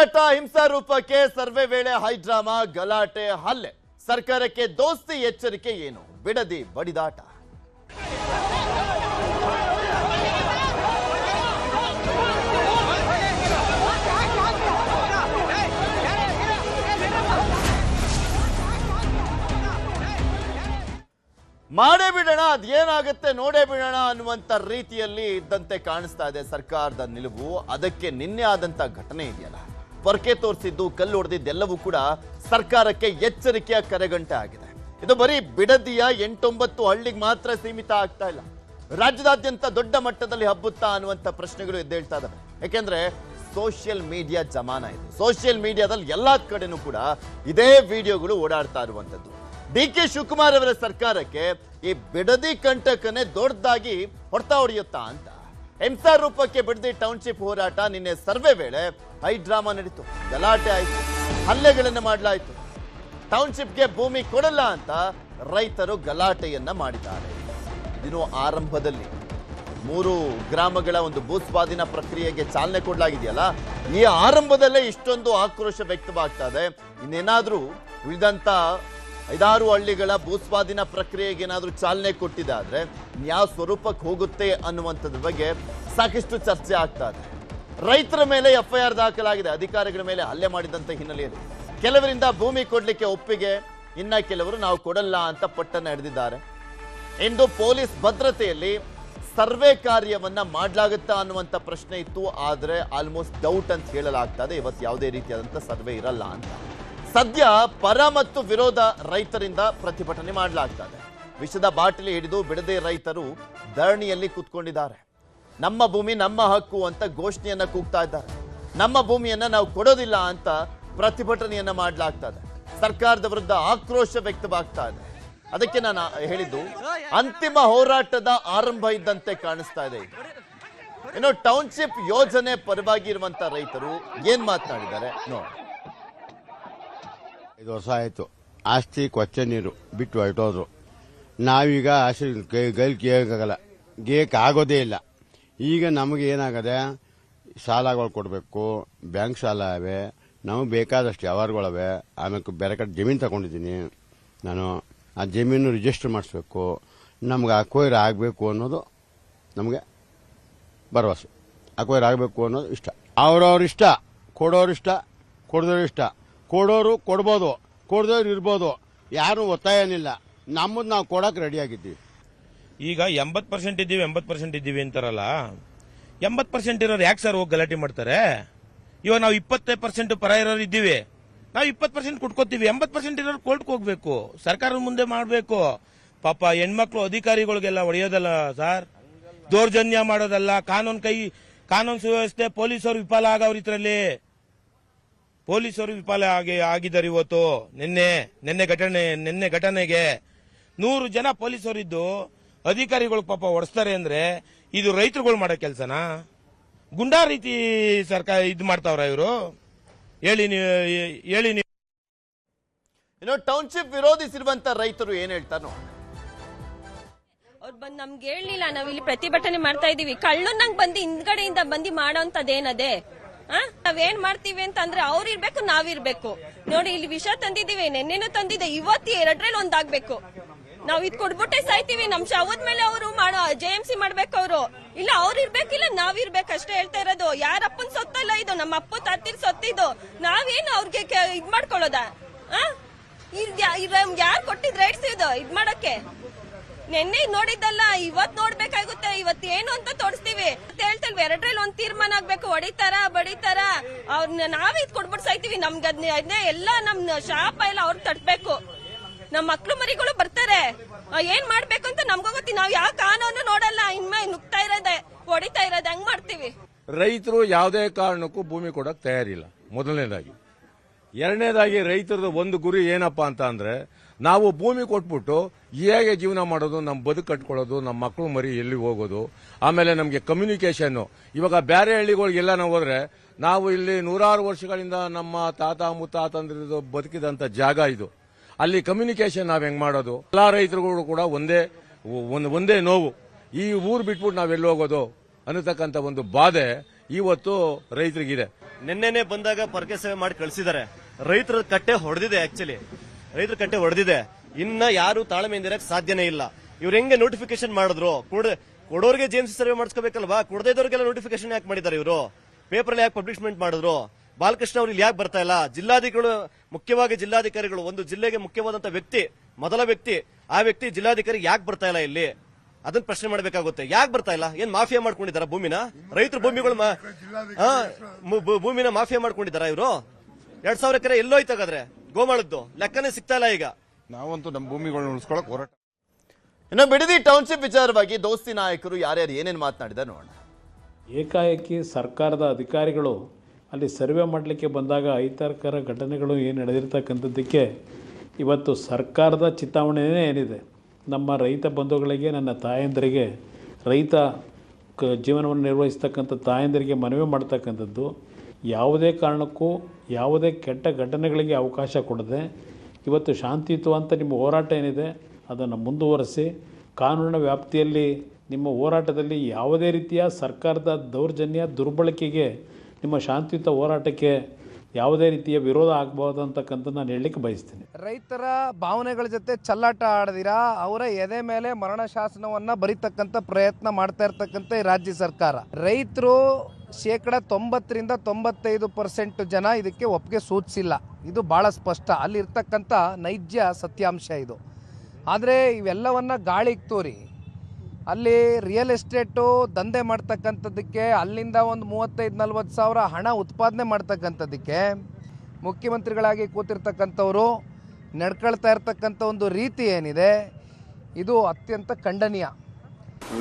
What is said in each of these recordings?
ಹೋರಾಟ ಹಿಂಸಾರೂಪಕ್ಕೆ ಸರ್ವೆ ವೇಳೆ ಹೈಡ್ರಾಮಾ ಗಲಾಟೆ ಹಲ್ಲೆ ಸರ್ಕಾರಕ್ಕೆ ದೋಸ್ತಿ ಎಚ್ಚರಿಕೆ ಏನು ಬಿಡದಿ ಬಡಿದಾಟ ಮಾಡೇ ಬಿಡೋಣ ಅದೇನಾಗುತ್ತೆ ನೋಡೇ ಬಿಡೋಣ ಅನ್ನುವಂತ ರೀತಿಯಲ್ಲಿ ಇದ್ದಂತೆ ಕಾಣಿಸ್ತಾ ಇದೆ ಸರ್ಕಾರದ ನಿಲುವು. ಅದಕ್ಕೆ ನಿನ್ನೆ ಆದಂತ ಘಟನೆ ಇದೆಯಲ್ಲ, ಪೊರಕೆ ತೋರಿಸಿದ್ದು ಕಲ್ಲು ಹೊಡೆದಿದ್ದೆಲ್ಲವೂ ಕೂಡ ಸರ್ಕಾರಕ್ಕೆ ಎಚ್ಚರಿಕೆಯ ಕರೆಗಂಟೆ ಆಗಿದೆ. ಇದು ಬರೀ ಬಿಡದಿಯ 8-9 ಹಳ್ಳಿಗೆ ಮಾತ್ರ ಸೀಮಿತ ಆಗ್ತಾ ಇಲ್ಲ, ರಾಜ್ಯದಾದ್ಯಂತ ದೊಡ್ಡ ಮಟ್ಟದಲ್ಲಿ ಹಬ್ಬುತ್ತಾ ಅನ್ನುವಂಥ ಪ್ರಶ್ನೆಗಳು ಎದ್ದೇಳ್ತಾ ಇದಾವೆ. ಯಾಕೆಂದ್ರೆ ಸೋಷಿಯಲ್ ಮೀಡಿಯಾ ಜಮಾನ ಇದೆ. ಸೋಷಿಯಲ್ ಮೀಡಿಯಾದಲ್ಲಿ ಎಲ್ಲಾ ಕಡೆನೂ ಕೂಡ ಇದೇ ವಿಡಿಯೋಗಳು ಓಡಾಡ್ತಾ ಇರುವಂತದ್ದು. DK ಶಿವಕುಮಾರ್ ಅವರ ಸರ್ಕಾರಕ್ಕೆ ಈ ಬಿಡದಿ ಕಂಟಕನೇ ದೊಡ್ಡದಾಗಿ ಹೊಡ್ತಾ ಹೊಡೆಯುತ್ತಾ ಅಂತ ಹಿಂಸಾ ರೂಪಕ್ಕೆ ಬಿಡದಿ ಟೌನ್ಶಿಪ್ ಹೋರಾಟ ನಿನ್ನೆ ಸರ್ವೆ ವೇಳೆ ಹೈಡ್ರಾಮಾ ನಡೀತು, ಗಲಾಟೆ ಆಯಿತು, ಹಲ್ಲೆಗಳನ್ನು ಮಾಡಲಾಯಿತು. ಟೌನ್ಶಿಪ್ಗೆ ಭೂಮಿ ಕೊಡಲ್ಲ ಅಂತ ರೈತರು ಗಲಾಟೆಯನ್ನ ಮಾಡಿದ್ದಾರೆ. ಇನ್ನು ಆರಂಭದಲ್ಲಿ 3 ಗ್ರಾಮಗಳ ಒಂದು ಭೂಸ್ವಾಧೀನ ಪ್ರಕ್ರಿಯೆಗೆ ಚಾಲನೆ ಕೊಡಲಾಗಿದೆಯಲ್ಲ, ಈ ಆರಂಭದಲ್ಲೇ ಇಷ್ಟೊಂದು ಆಕ್ರೋಶ ವ್ಯಕ್ತವಾಗ್ತಾ ಇದೆ. ಇನ್ನೇನಾದ್ರೂ ಉಳಿದಂತ 5-6 ಹಳ್ಳಿಗಳ ಭೂಸ್ವಾಧೀನ ಪ್ರಕ್ರಿಯೆಗೆ ಏನಾದ್ರೂ ಚಾಲನೆ ಕೊಟ್ಟಿದ್ದಾದ್ರೆ ಯಾವ ಸ್ವರೂಪಕ್ಕೆ ಹೋಗುತ್ತೆ ಅನ್ನುವಂಥದ್ರ ಬಗ್ಗೆ ಸಾಕಷ್ಟು ಚರ್ಚೆ ಆಗ್ತಾ ಇದೆ. ರೈತರ ಮೇಲೆ FIR ದಾಖಲಾಗಿದೆ, ಅಧಿಕಾರಿಗಳ ಮೇಲೆ ಹಲ್ಲೆ ಮಾಡಿದಂತ ಹಿನ್ನೆಲೆಯಲ್ಲಿ ಕೆಲವರಿಂದ ಭೂಮಿ ಕೊಡ್ಲಿಕ್ಕೆ ಒಪ್ಪಿಗೆ, ಇನ್ನ ಕೆಲವರು ನಾವು ಕೊಡಲ್ಲ ಅಂತ ಪಟ್ಟನ್ನ ಹಿಡಿದಿದ್ದಾರೆ. ಇಂದು ಪೊಲೀಸ್ ಭದ್ರತೆಯಲ್ಲಿ ಸರ್ವೆ ಕಾರ್ಯವನ್ನ ಮಾಡಲಾಗುತ್ತಾ ಅನ್ನುವಂಥ ಪ್ರಶ್ನೆ ಇತ್ತು. ಆದ್ರೆ ಆಲ್ಮೋಸ್ಟ್ ಡೌಟ್ ಅಂತ ಹೇಳಲಾಗ್ತಾ ಇದೆ. ಇವತ್ತು ಯಾವುದೇ ರೀತಿಯಾದಂಥ ಸರ್ವೆ ಇರಲ್ಲ ಅಂತ. ಸದ್ಯ ಪರ ಮತ್ತು ವಿರೋಧ ರೈತರಿಂದ ಪ್ರತಿಭಟನೆ ಮಾಡಲಾಗ್ತಾ ಇದೆ. ವಿಷದ ಬಾಟಲಿ ಹಿಡಿದು ಬಿಡದೆ ರೈತರು ಧರಣಿಯಲ್ಲಿ ಕೂತ್ಕೊಂಡಿದ್ದಾರೆ. ನಮ್ಮ ಭೂಮಿ ನಮ್ಮ ಹಕ್ಕು ಅಂತ ಘೋಷಣೆಯನ್ನ ಕೂಗ್ತಾ ಇದ್ದಾರೆ. ನಮ್ಮ ಭೂಮಿಯನ್ನ ನಾವು ಕೊಡೋದಿಲ್ಲ ಅಂತ ಪ್ರತಿಭಟನೆಯನ್ನ ಮಾಡಲಾಗ್ತಾ ಇದೆ. ಸರ್ಕಾರದ ವಿರುದ್ಧ ಆಕ್ರೋಶ ವ್ಯಕ್ತವಾಗ್ತಾ ಇದೆ. ಅದಕ್ಕೆ ನಾನು ಹೇಳಿದ್ದು ಅಂತಿಮ ಹೋರಾಟದ ಆರಂಭ ಇದ್ದಂತೆ ಕಾಣಿಸ್ತಾ ಇದೆ. ಇನ್ನು ಟೌನ್ಶಿಪ್ ಯೋಜನೆ ಪರವಾಗಿ ಇರುವಂತ ರೈತರು ಏನ್ ಮಾತನಾಡಿದ್ದಾರೆ ನೋಡಿ. 5 ವರ್ಷ ಆಯಿತು, ಆಸ್ತಿ ಕೊಚ್ಚೆ ನೀರು ಬಿಟ್ಟು ಹೊರಟೋದ್ರು. ನಾವೀಗ ಆಸ್ತಿ ಗೈಲ್ ಗೇಯಕ್ಕಾಗಲ್ಲ, ಗೇಯಕ್ಕಾಗೋದೇ ಇಲ್ಲ. ಈಗ ನಮಗೆ ಏನಾಗದೆ, ಸಾಲಗಳು ಕೊಡಬೇಕು, ಬ್ಯಾಂಕ್ ಸಾಲ ಅವೆ, ನಮಗೆ ಬೇಕಾದಷ್ಟು ವ್ಯವಹಾರಗಳವೆ. ಆಮೇಲೆ ಬೇರೆ ಕಡೆ ಜಮೀನು ತಗೊಂಡಿದ್ದೀನಿ ನಾನು, ಆ ಜಮೀನು ರಿಜಿಸ್ಟರ್ ಮಾಡಿಸ್ಬೇಕು, ನಮ್ಗೆ ಅಕ್ವೈರ್ ಆಗಬೇಕು ಅನ್ನೋದು ನಮಗೆ ಭರವಸೆ. ಅಕ್ವೈರ್ ಆಗಬೇಕು ಅನ್ನೋದು ಇಷ್ಟ. ಅವ್ರವ್ರ ಇಷ್ಟ, ಕೊಡೋರು ಇಷ್ಟ, ಕೊಡದವ್ರು ಇಷ್ಟ. ಕೊಡೋರು ಕೊಡ್ಬೋದು, ಕೊಡದವ್ರು ಇರ್ಬೋದು, ಯಾರು ಒತ್ತಾಯ ಏನಿಲ್ಲ. ನಮ್ಮದು ನಾವು ಕೊಡಕ್ಕೆ ರೆಡಿ ಆಗಿದ್ದೀವಿ. ಈಗ 80% ಇದ್ದೀವಿ 80% ಇದ್ದೀವಿ ಅಂತಾರಲ್ಲ, 80% ಇರೋರು ಯಾಕೆ ಸರ್ ಹೋಗಿ ಗಲಾಟೆ ಮಾಡ್ತಾರೆ? ಇವಾಗ ನಾವು 20% ಪರ ಇರೋರು ಇದ್ದೀವಿ, ನಾವು 20% ಕೊಟ್ಕೋತೀವಿ. 80% ಇರೋರು ಕೋರ್ಟ್ಗೆ ಹೋಗ್ಬೇಕು, ಸರ್ಕಾರದ ಮುಂದೆ ಮಾಡಬೇಕು. ಪಾಪ ಹೆಣ್ಮಕ್ಳು ಅಧಿಕಾರಿಗಳಿಗೆಲ್ಲ ಹೊಡೆಯೋದಲ್ಲ ಸರ್, ದೌರ್ಜನ್ಯ ಮಾಡೋದಲ್ಲ, ಕಾನೂನು ಸುವ್ಯವಸ್ಥೆ ಪೊಲೀಸರು ವಿಫಲ ಆಗವ್ರ ಇದ್ರಲ್ಲಿ. ಪೊಲೀಸರು ವಿಫಲ ಆಗಿದ್ದಾರೆ ಇವತ್ತು. ನಿನ್ನೆ ಘಟನೆಗೆ 100 ಜನ ಪೊಲೀಸರಿದ್ದು ಅಧಿಕಾರಿಗಳು ಪಾಪ ಹೊಡೆಸ್ತಾರೆ ಅಂದ್ರೆ ಇದು ರೈತರುಗಳು ಮಾಡೋ ಕೆಲಸನಾ? ಗುಂಡಾ ರೀತಿ ಸರ್ಕಾರ ಇದು ಮಾಡ್ತಾವ್ರ ಇವರು? ಹೇಳಿ ನೀವು. ಇನ್ನು ಟೌನ್ಶಿಪ್ ವಿರೋಧಿಸಿರುವಂತ ರೈತರು ಏನ್ ಹೇಳ್ತಾರೋ ಅವ್ರು ಬಂದು ನಮ್ಗೆ ಹೇಳಲಿಲ್ಲ, ನಾವ್ ಇಲ್ಲಿ ಪ್ರತಿಭಟನೆ ಮಾಡ್ತಾ ಇದೀವಿ. ಕಳ್ಳನಂಗ್ ಬಂದು ಹಿಂದ್ಗಡೆಯಿಂದ ಬಂದು ಮಾಡೋಂಥದ್ದೇನದೇ? ನಾವೇನ್ ಮಾಡ್ತೀವಿ ಅಂತ ಅಂದ್ರೆ ಅವ್ರು ಇರ್ಬೇಕು, ನಾವಿರ್ಬೇಕು. ನೋಡಿ, ಇಲ್ಲಿ ವಿಷ ತಂದಿದೀವಿ, ನೆನ್ನೆನೂ ತಂದಿದೆ, ಇವತ್ತು 2ರಲ್ಲಿ ಒಂದಾಗ್ಬೇಕು. ನಾವ್ ಇದ್ ಕೊಡ್ಬಿಟ್ಟೆ ಸಾಯ್ತೀವಿ. ನಮ್ ಶವದ ಮೇಲೆ ಅವರು ಮಾಡೋ JMC ಮಾಡ್ಬೇಕು ಅವರು. ಇಲ್ಲ ಅವ್ರು ಇರ್ಬೇಕಿಲ್ಲ ನಾವಿರ್ಬೇಕು ಅಷ್ಟೇ ಹೇಳ್ತಾ ಇರೋದು. ಯಾರ ಅಪ್ಪನ ಸೊತ್ತಲ್ಲ ಇದು, ನಮ್ಮ ಅಪ್ಪ ತಾತಿರ್ ಸೊತ್ತಿದ್ದು. ನಾವೇನು ಅವ್ರಿಗೆ ಇದ್ ಮಾಡ್ಕೊಳ್ಳೋದ? ಯಾರು ಕೊಟ್ಟಿದ್ ರೈಟ್ಸ್ ಇದು ಇದ್ ಮಾಡಕ್ಕೆ? ನೆನ್ನೆ ನೋಡಿದ್ದಲ್ಲ, ಇವತ್ ನೋಡ್ಬೇಕಾಗುತ್ತೆ. ಇವತ್ ಏನು ಅಂತ ತೋರಿಸ್ತೀವಿ ಅಂತ ಹೇಳ್ತೇವೆ. 2ರಲ್ಲಿ ಒಂದ್ ತೀರ್ಮಾನ ಆಗ್ಬೇಕು. ಹೊಡಿತಾರ ಬಡಿತಾರ ಅವ್ರನ್ನ ನಾವೇ ಇದ್ ಕೊಡ್ಬಿಟ್ಟು ಸಾಯ್ತೀವಿ. ನಮ್ಗೆ ಅದನ್ನೇ ಎಲ್ಲ ನಮ್ ಶಾಪ ಎಲ್ಲ ಅವ್ರಿಗೆ ತಟ್ಬೇಕು. ನಮ್ ಮಕ್ಳು ಮರಿಗಳು ಬರ್ತಾರೆ, ಏನ್ ಮಾಡ್ಬೇಕು ಅಂತ ನಮ್ಗೂ ಗೊತ್ತಿ. ನಾವ್ ಯಾವ ಕಾನೂನು ನೋಡಲ್ಲ, ಇನ್ಮೇ ನುಗ್ತಾ ಇರೋದೆ, ಹೊಡಿತಾ ಇರೋದೆ, ಹಂಗ್ ಮಾಡ್ತೀವಿ. ರೈತರು ಯಾವುದೇ ಕಾರಣಕ್ಕೂ ಭೂಮಿ ಕೊಡಕ್ ತಯಾರಿಲ್ಲ, ಮೊದಲನೇದಾಗಿ. ಎರಡನೇದಾಗಿ ರೈತರದ ಒಂದು ಗುರಿ ಏನಪ್ಪಾ ಅಂತ ಅಂದ್ರೆ, ನಾವು ಭೂಮಿ ಕೊಟ್ಬಿಟ್ಟು ಹೇಗೆ ಜೀವನ ಮಾಡೋದು, ನಮ್ಮ ಬದುಕು ಕಟ್ಕೊಳ್ಳೋದು, ನಮ್ಮ ಮಕ್ಕಳು ಮರಿ ಎಲ್ಲಿ ಹೋಗೋದು, ಆಮೇಲೆ ನಮಗೆ ಕಮ್ಯುನಿಕೇಶನ್. ಇವಾಗ ಬೇರೆ ಹಳ್ಳಿಗಳಿಗೆಲ್ಲ ನಾವು ಹೋದ್ರೆ, ನಾವು ಇಲ್ಲಿ 100 ವರ್ಷಗಳಿಂದ ನಮ್ಮ ತಾತ ಮುತ್ತಾತಂದ್ರದ್ದು ಬದುಕಿದಂತ ಜಾಗ ಇದು. ಅಲ್ಲಿ ಕಮ್ಯುನಿಕೇಶನ್ ನಾವ್ ಹೆಂಗ್ ಮಾಡೋದು? ಎಲ್ಲಾ ರೈತರುಗಳು ಕೂಡ ಒಂದೇ ನೋವು, ಈ ಊರು ಬಿಟ್ಬಿಟ್ಟು ನಾವೆಲ್ಲಿ ಹೋಗೋದು ಅನ್ನತಕ್ಕಂಥ ಒಂದು ಬಾಧೆ ಇವತ್ತು ರೈತರಿಗಿದೆ. ನಿನ್ನೆನೆ ಬಂದಾಗ ಪೊರಕೆ ಸೇವೆ ಮಾಡಿ ಕಳಿಸಿದ್ದಾರೆ. ರೈತರ ಕಟ್ಟೆ ಹೊಡೆದಿದೆ. ಆಕ್ಚುಲಿ ರೈತರ ಕಟ್ಟೆ ಹೊಡೆದಿದೆ. ಇನ್ನ ಯಾರು ತಾಳ್ಮೆಯಿಂದ ಇರಕ್ ಸಾಧ್ಯನೇ ಇಲ್ಲ. ಇವ್ರು ಹೆಂಗೆ ನೋಟಿಫಿಕೇಶನ್ ಮಾಡಿದ್ರು? ಕೊಡೋರಿಗೆ ಜೇಮ್ಸ್ ಸರ್ವೆ ಮಾಡಿಸ್ಕೋಬೇಕಲ್ವಾ? ಕೊಡದಿದ್ದವ್ರಿಗೆಲ್ಲ ನೋಟಿಫಿಕೇಶನ್ ಯಾಕೆ ಮಾಡಿದ್ದಾರೆ ಇವರು? ಪೇಪರ್ ಯಾಕೆ ಪಬ್ಲಿಷ್ಮೆಂಟ್ ಮಾಡಿದ್ರು? ಬಾಲಕೃಷ್ಣ ಅವ್ರು ಇಲ್ಲಿ ಯಾಕೆ ಬರ್ತಾ ಇಲ್ಲ? ಜಿಲ್ಲಾಧಿಕಾರಿಗಳು, ಮುಖ್ಯವಾಗಿ ಜಿಲ್ಲಾಧಿಕಾರಿಗಳು, ಒಂದು ಜಿಲ್ಲೆಗೆ ಮುಖ್ಯವಾದಂತ ವ್ಯಕ್ತಿ, ಮೊದಲ ವ್ಯಕ್ತಿ, ಆ ವ್ಯಕ್ತಿ ಜಿಲ್ಲಾಧಿಕಾರಿ ಯಾಕೆ ಬರ್ತಾ ಇಲ್ಲ ಇಲ್ಲಿ? ಅದನ್ನ ಪ್ರಶ್ನೆ ಮಾಡಬೇಕಾಗುತ್ತೆ. ಯಾಕೆ ಬರ್ತಾ ಇಲ್ಲ? ಏನ್ ಮಾಫಿಯಾ ಮಾಡ್ಕೊಂಡಿದಾರ ಭೂಮಿನ? ರೈತರ ಭೂಮಿಗಳು ಭೂಮಿನ ಮಾಫಿಯಾ ಮಾಡ್ಕೊಂಡಿದಾರ ಇವರು? 2000 ಎಕರೆ ಎಲ್ಲೋಯ್ತಾಗಾದ್ರೆ ಗೋಮಾಳದ್ದು ಲೆಕ್ಕನೇ ಸಿಗ್ತಾ ಇಲ್ಲ ಈಗ. ನಾವಂತೂ ನಮ್ಮ ಭೂಮಿಗಳನ್ನ ಉಳಿಸ್ಕೊಳಕ್ ಹೋರಾಟ. ಇನ್ನು ಬಿಡದಿ ಟೌನ್ಶಿಪ್ ವಿಚಾರವಾಗಿ ದೋಸ್ತಿ ನಾಯಕರು ಯಾರ್ಯಾರು ಏನೇನು ಮಾತನಾಡಿದ್ದಾರೆ ನೋಡೋಣ. ಏಕಾಏಕಿ ಸರ್ಕಾರದ ಅಧಿಕಾರಿಗಳು ಅಲ್ಲಿ ಸರ್ವೆ ಮಾಡಲಿಕ್ಕೆ ಬಂದಾಗ ಅಹಿತಕರ ಘಟನೆಗಳು ಏನು ನಡೆದಿರ್ತಕ್ಕಂಥದ್ದಕ್ಕೆ ಇವತ್ತು ಸರ್ಕಾರದ ಚಿಂತಾವಣೆಯೇ ಏನಿದೆ. ನಮ್ಮ ರೈತ ಬಂಧುಗಳಿಗೆ, ನನ್ನ ತಾಯಂದರಿಗೆ, ರೈತ ಜೀವನವನ್ನು ನಿರ್ವಹಿಸ್ತಕ್ಕಂಥ ತಾಯಂದರಿಗೆ ಮನವಿ ಮಾಡ್ತಕ್ಕಂಥದ್ದು, ಯಾವುದೇ ಕಾರಣಕ್ಕೂ ಯಾವುದೇ ಕೆಟ್ಟ ಘಟನೆಗಳಿಗೆ ಅವಕಾಶ ಕೊಡದೆ ಇವತ್ತು ಶಾಂತಿಯುತವಂತ ನಿಮ್ಮ ಹೋರಾಟ ಏನಿದೆ ಅದನ್ನು ಮುಂದುವರಿಸಿ, ಕಾನೂನಿನ ವ್ಯಾಪ್ತಿಯಲ್ಲಿ ನಿಮ್ಮ ಹೋರಾಟದಲ್ಲಿ ಯಾವುದೇ ರೀತಿಯ ಸರ್ಕಾರದ ದೌರ್ಜನ್ಯ ದುರ್ಬಳಕೆಗೆ, ನಿಮ್ಮ ಶಾಂತಿಯುತ ಹೋರಾಟಕ್ಕೆ ಯಾವುದೇ ರೀತಿಯ ವಿರೋಧ ಆಗಬಹುದು ಅಂತಕ್ಕಂಥ ನಾನು ಹೇಳಲಿಕ್ಕೆ ಬಯಸ್ತೀನಿ. ರೈತರ ಭಾವನೆಗಳ ಜೊತೆ ಚಲ್ಲಾಟ ಆಡದಿರಾ ಅವರ ಎದೆ ಮೇಲೆ ಮರಣ ಶಾಸನವನ್ನು ಬರೀತಕ್ಕಂಥ ಪ್ರಯತ್ನ ಮಾಡ್ತಾ ಇರ್ತಕ್ಕಂಥ ಈ ರಾಜ್ಯ ಸರ್ಕಾರ. ರೈತರು 90% ಜನ ಇದಕ್ಕೆ ಒಪ್ಪಿಗೆ ಸೂಚಿಸಿಲ್ಲ. ಇದು ಭಾಳ ಸ್ಪಷ್ಟ, ಅಲ್ಲಿರ್ತಕ್ಕಂಥ ನೈಜ ಸತ್ಯಾಂಶ ಇದು. ಆದರೆ ಇವೆಲ್ಲವನ್ನು ಗಾಳಿಗೆ ತೋರಿ ಅಲ್ಲಿ ರಿಯಲ್ ಎಸ್ಟೇಟು ದಂಧೆ ಮಾಡ್ತಕ್ಕಂಥದ್ದಕ್ಕೆ, ಅಲ್ಲಿಂದ ಒಂದು 35-40 ಸಾವಿರ ಹಣ ಉತ್ಪಾದನೆ ಮಾಡ್ತಕ್ಕಂಥದ್ದಕ್ಕೆ ಮುಖ್ಯಮಂತ್ರಿಗಳಾಗಿ ಕೂತಿರ್ತಕ್ಕಂಥವರು ನಡ್ಕೊಳ್ತಾ ಇರ್ತಕ್ಕಂಥ ಒಂದು ರೀತಿ ಏನಿದೆ ಇದು ಅತ್ಯಂತ ಖಂಡನೀಯ.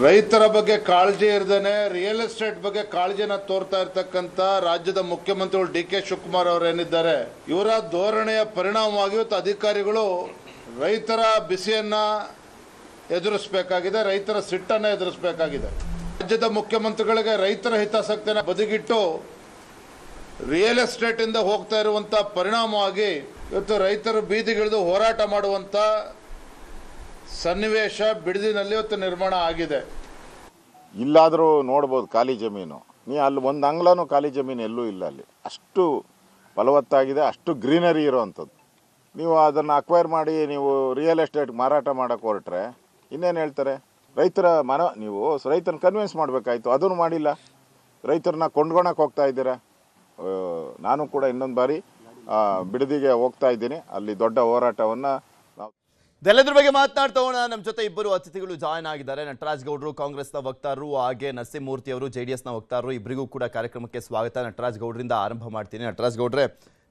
ರೈತರ ಬಗ್ಗೆ ಕಾಳಜಿ ಇರ್ದೇನೆ ರಿಯಲ್ ಎಸ್ಟೇಟ್ ಬಗ್ಗೆ ಕಾಳಜಿನ ತೋರ್ತಾ ಇರ್ತಕ್ಕಂಥ ರಾಜ್ಯದ ಮುಖ್ಯಮಂತ್ರಿಗಳು ಡಿ.ಕೆ. ಶಿವಕುಮಾರ್ ಅವರು ಏನಿದ್ದಾರೆ, ಇವರ ಧೋರಣೆಯ ಪರಿಣಾಮವಾಗಿ ಇವತ್ತು ಅಧಿಕಾರಿಗಳು ರೈತರ ಬಿಸಿಯನ್ನ ಎದುರಿಸಬೇಕಾಗಿದೆ, ರೈತರ ಸಿಟ್ಟನ್ನು ಎದುರಿಸಬೇಕಾಗಿದೆ. ರಾಜ್ಯದ ಮುಖ್ಯಮಂತ್ರಿಗಳಿಗೆ ರೈತರ ಹಿತಾಸಕ್ತಿನ ಬದಿಗಿಟ್ಟು ರಿಯಲ್ ಎಸ್ಟೇಟ್ ಇಂದ ಹೋಗ್ತಾ ಇರುವಂತ ಪರಿಣಾಮವಾಗಿ ಇವತ್ತು ರೈತರು ಬೀದಿಗಿಳಿದು ಹೋರಾಟ ಮಾಡುವಂತ ಸನ್ನಿವೇಶ ಬಿಡದಿನಲ್ಲಿ ಇವತ್ತು ನಿರ್ಮಾಣ ಆಗಿದೆ. ಇಲ್ಲಾದರೂ ನೋಡ್ಬೋದು ಖಾಲಿ ಜಮೀನು, ನೀ ಅಲ್ಲಿ ಒಂದು ಅಂಗ್ಲನೂ ಖಾಲಿ ಜಮೀನು ಎಲ್ಲೂ ಇಲ್ಲ. ಅಲ್ಲಿ ಅಷ್ಟು ಫಲವತ್ತಾಗಿದೆ, ಅಷ್ಟು ಗ್ರೀನರಿ ಇರೋವಂಥದ್ದು. ನೀವು ಅದನ್ನು ಅಕ್ವೈರ್ ಮಾಡಿ ನೀವು ರಿಯಲ್ ಎಸ್ಟೇಟ್ ಮಾರಾಟ ಮಾಡೋಕೆ ಹೊರಟ್ರೆ ಇನ್ನೇನು ಹೇಳ್ತಾರೆ? ರೈತರ ನೀವು ರೈತನ ಕನ್ವಿನ್ಸ್ ಮಾಡಬೇಕಾಯ್ತು, ಅದನ್ನು ಮಾಡಿಲ್ಲ. ರೈತರನ್ನ ಕೊಂಡ್ಕೊಳಕ್ಕೆ ಹೋಗ್ತಾ ಇದ್ದೀರಾ. ನಾನು ಕೂಡ ಇನ್ನೊಂದು ಬಾರಿ ಬಿಡದಿಗೆ ಹೋಗ್ತಾ ಇದ್ದೀನಿ, ಅಲ್ಲಿ ದೊಡ್ಡ ಹೋರಾಟವನ್ನು ಇದೆಲ್ಲದ್ರ ಬಗ್ಗೆ ಮಾತನಾಡ್ತಾ ಹೋಗೋಣ. ನಮ್ಮ ಜೊತೆ ಇಬ್ಬರು ಅತಿಥಿಗಳು ಜಾಯ್ನ್ ಆಗಿದ್ದಾರೆ. ನಟರಾಜ್ ಗೌಡ್ರು ಕಾಂಗ್ರೆಸ್ನ ವಕ್ತಾರರು, ಹಾಗೆ ನರಸಿಂಹಮೂರ್ತಿ ಅವರು JDSನ ವಕ್ತಾರರು. ಇಬ್ಬರಿಗೂ ಕೂಡ ಕಾರ್ಯಕ್ರಮಕ್ಕೆ ಸ್ವಾಗತ. ನಟರಾಜ್ ಗೌಡ್ರಿಂದ ಆರಂಭ ಮಾಡ್ತೀನಿ. ನಟರಾಜ್ ಗೌಡ್ರೆ,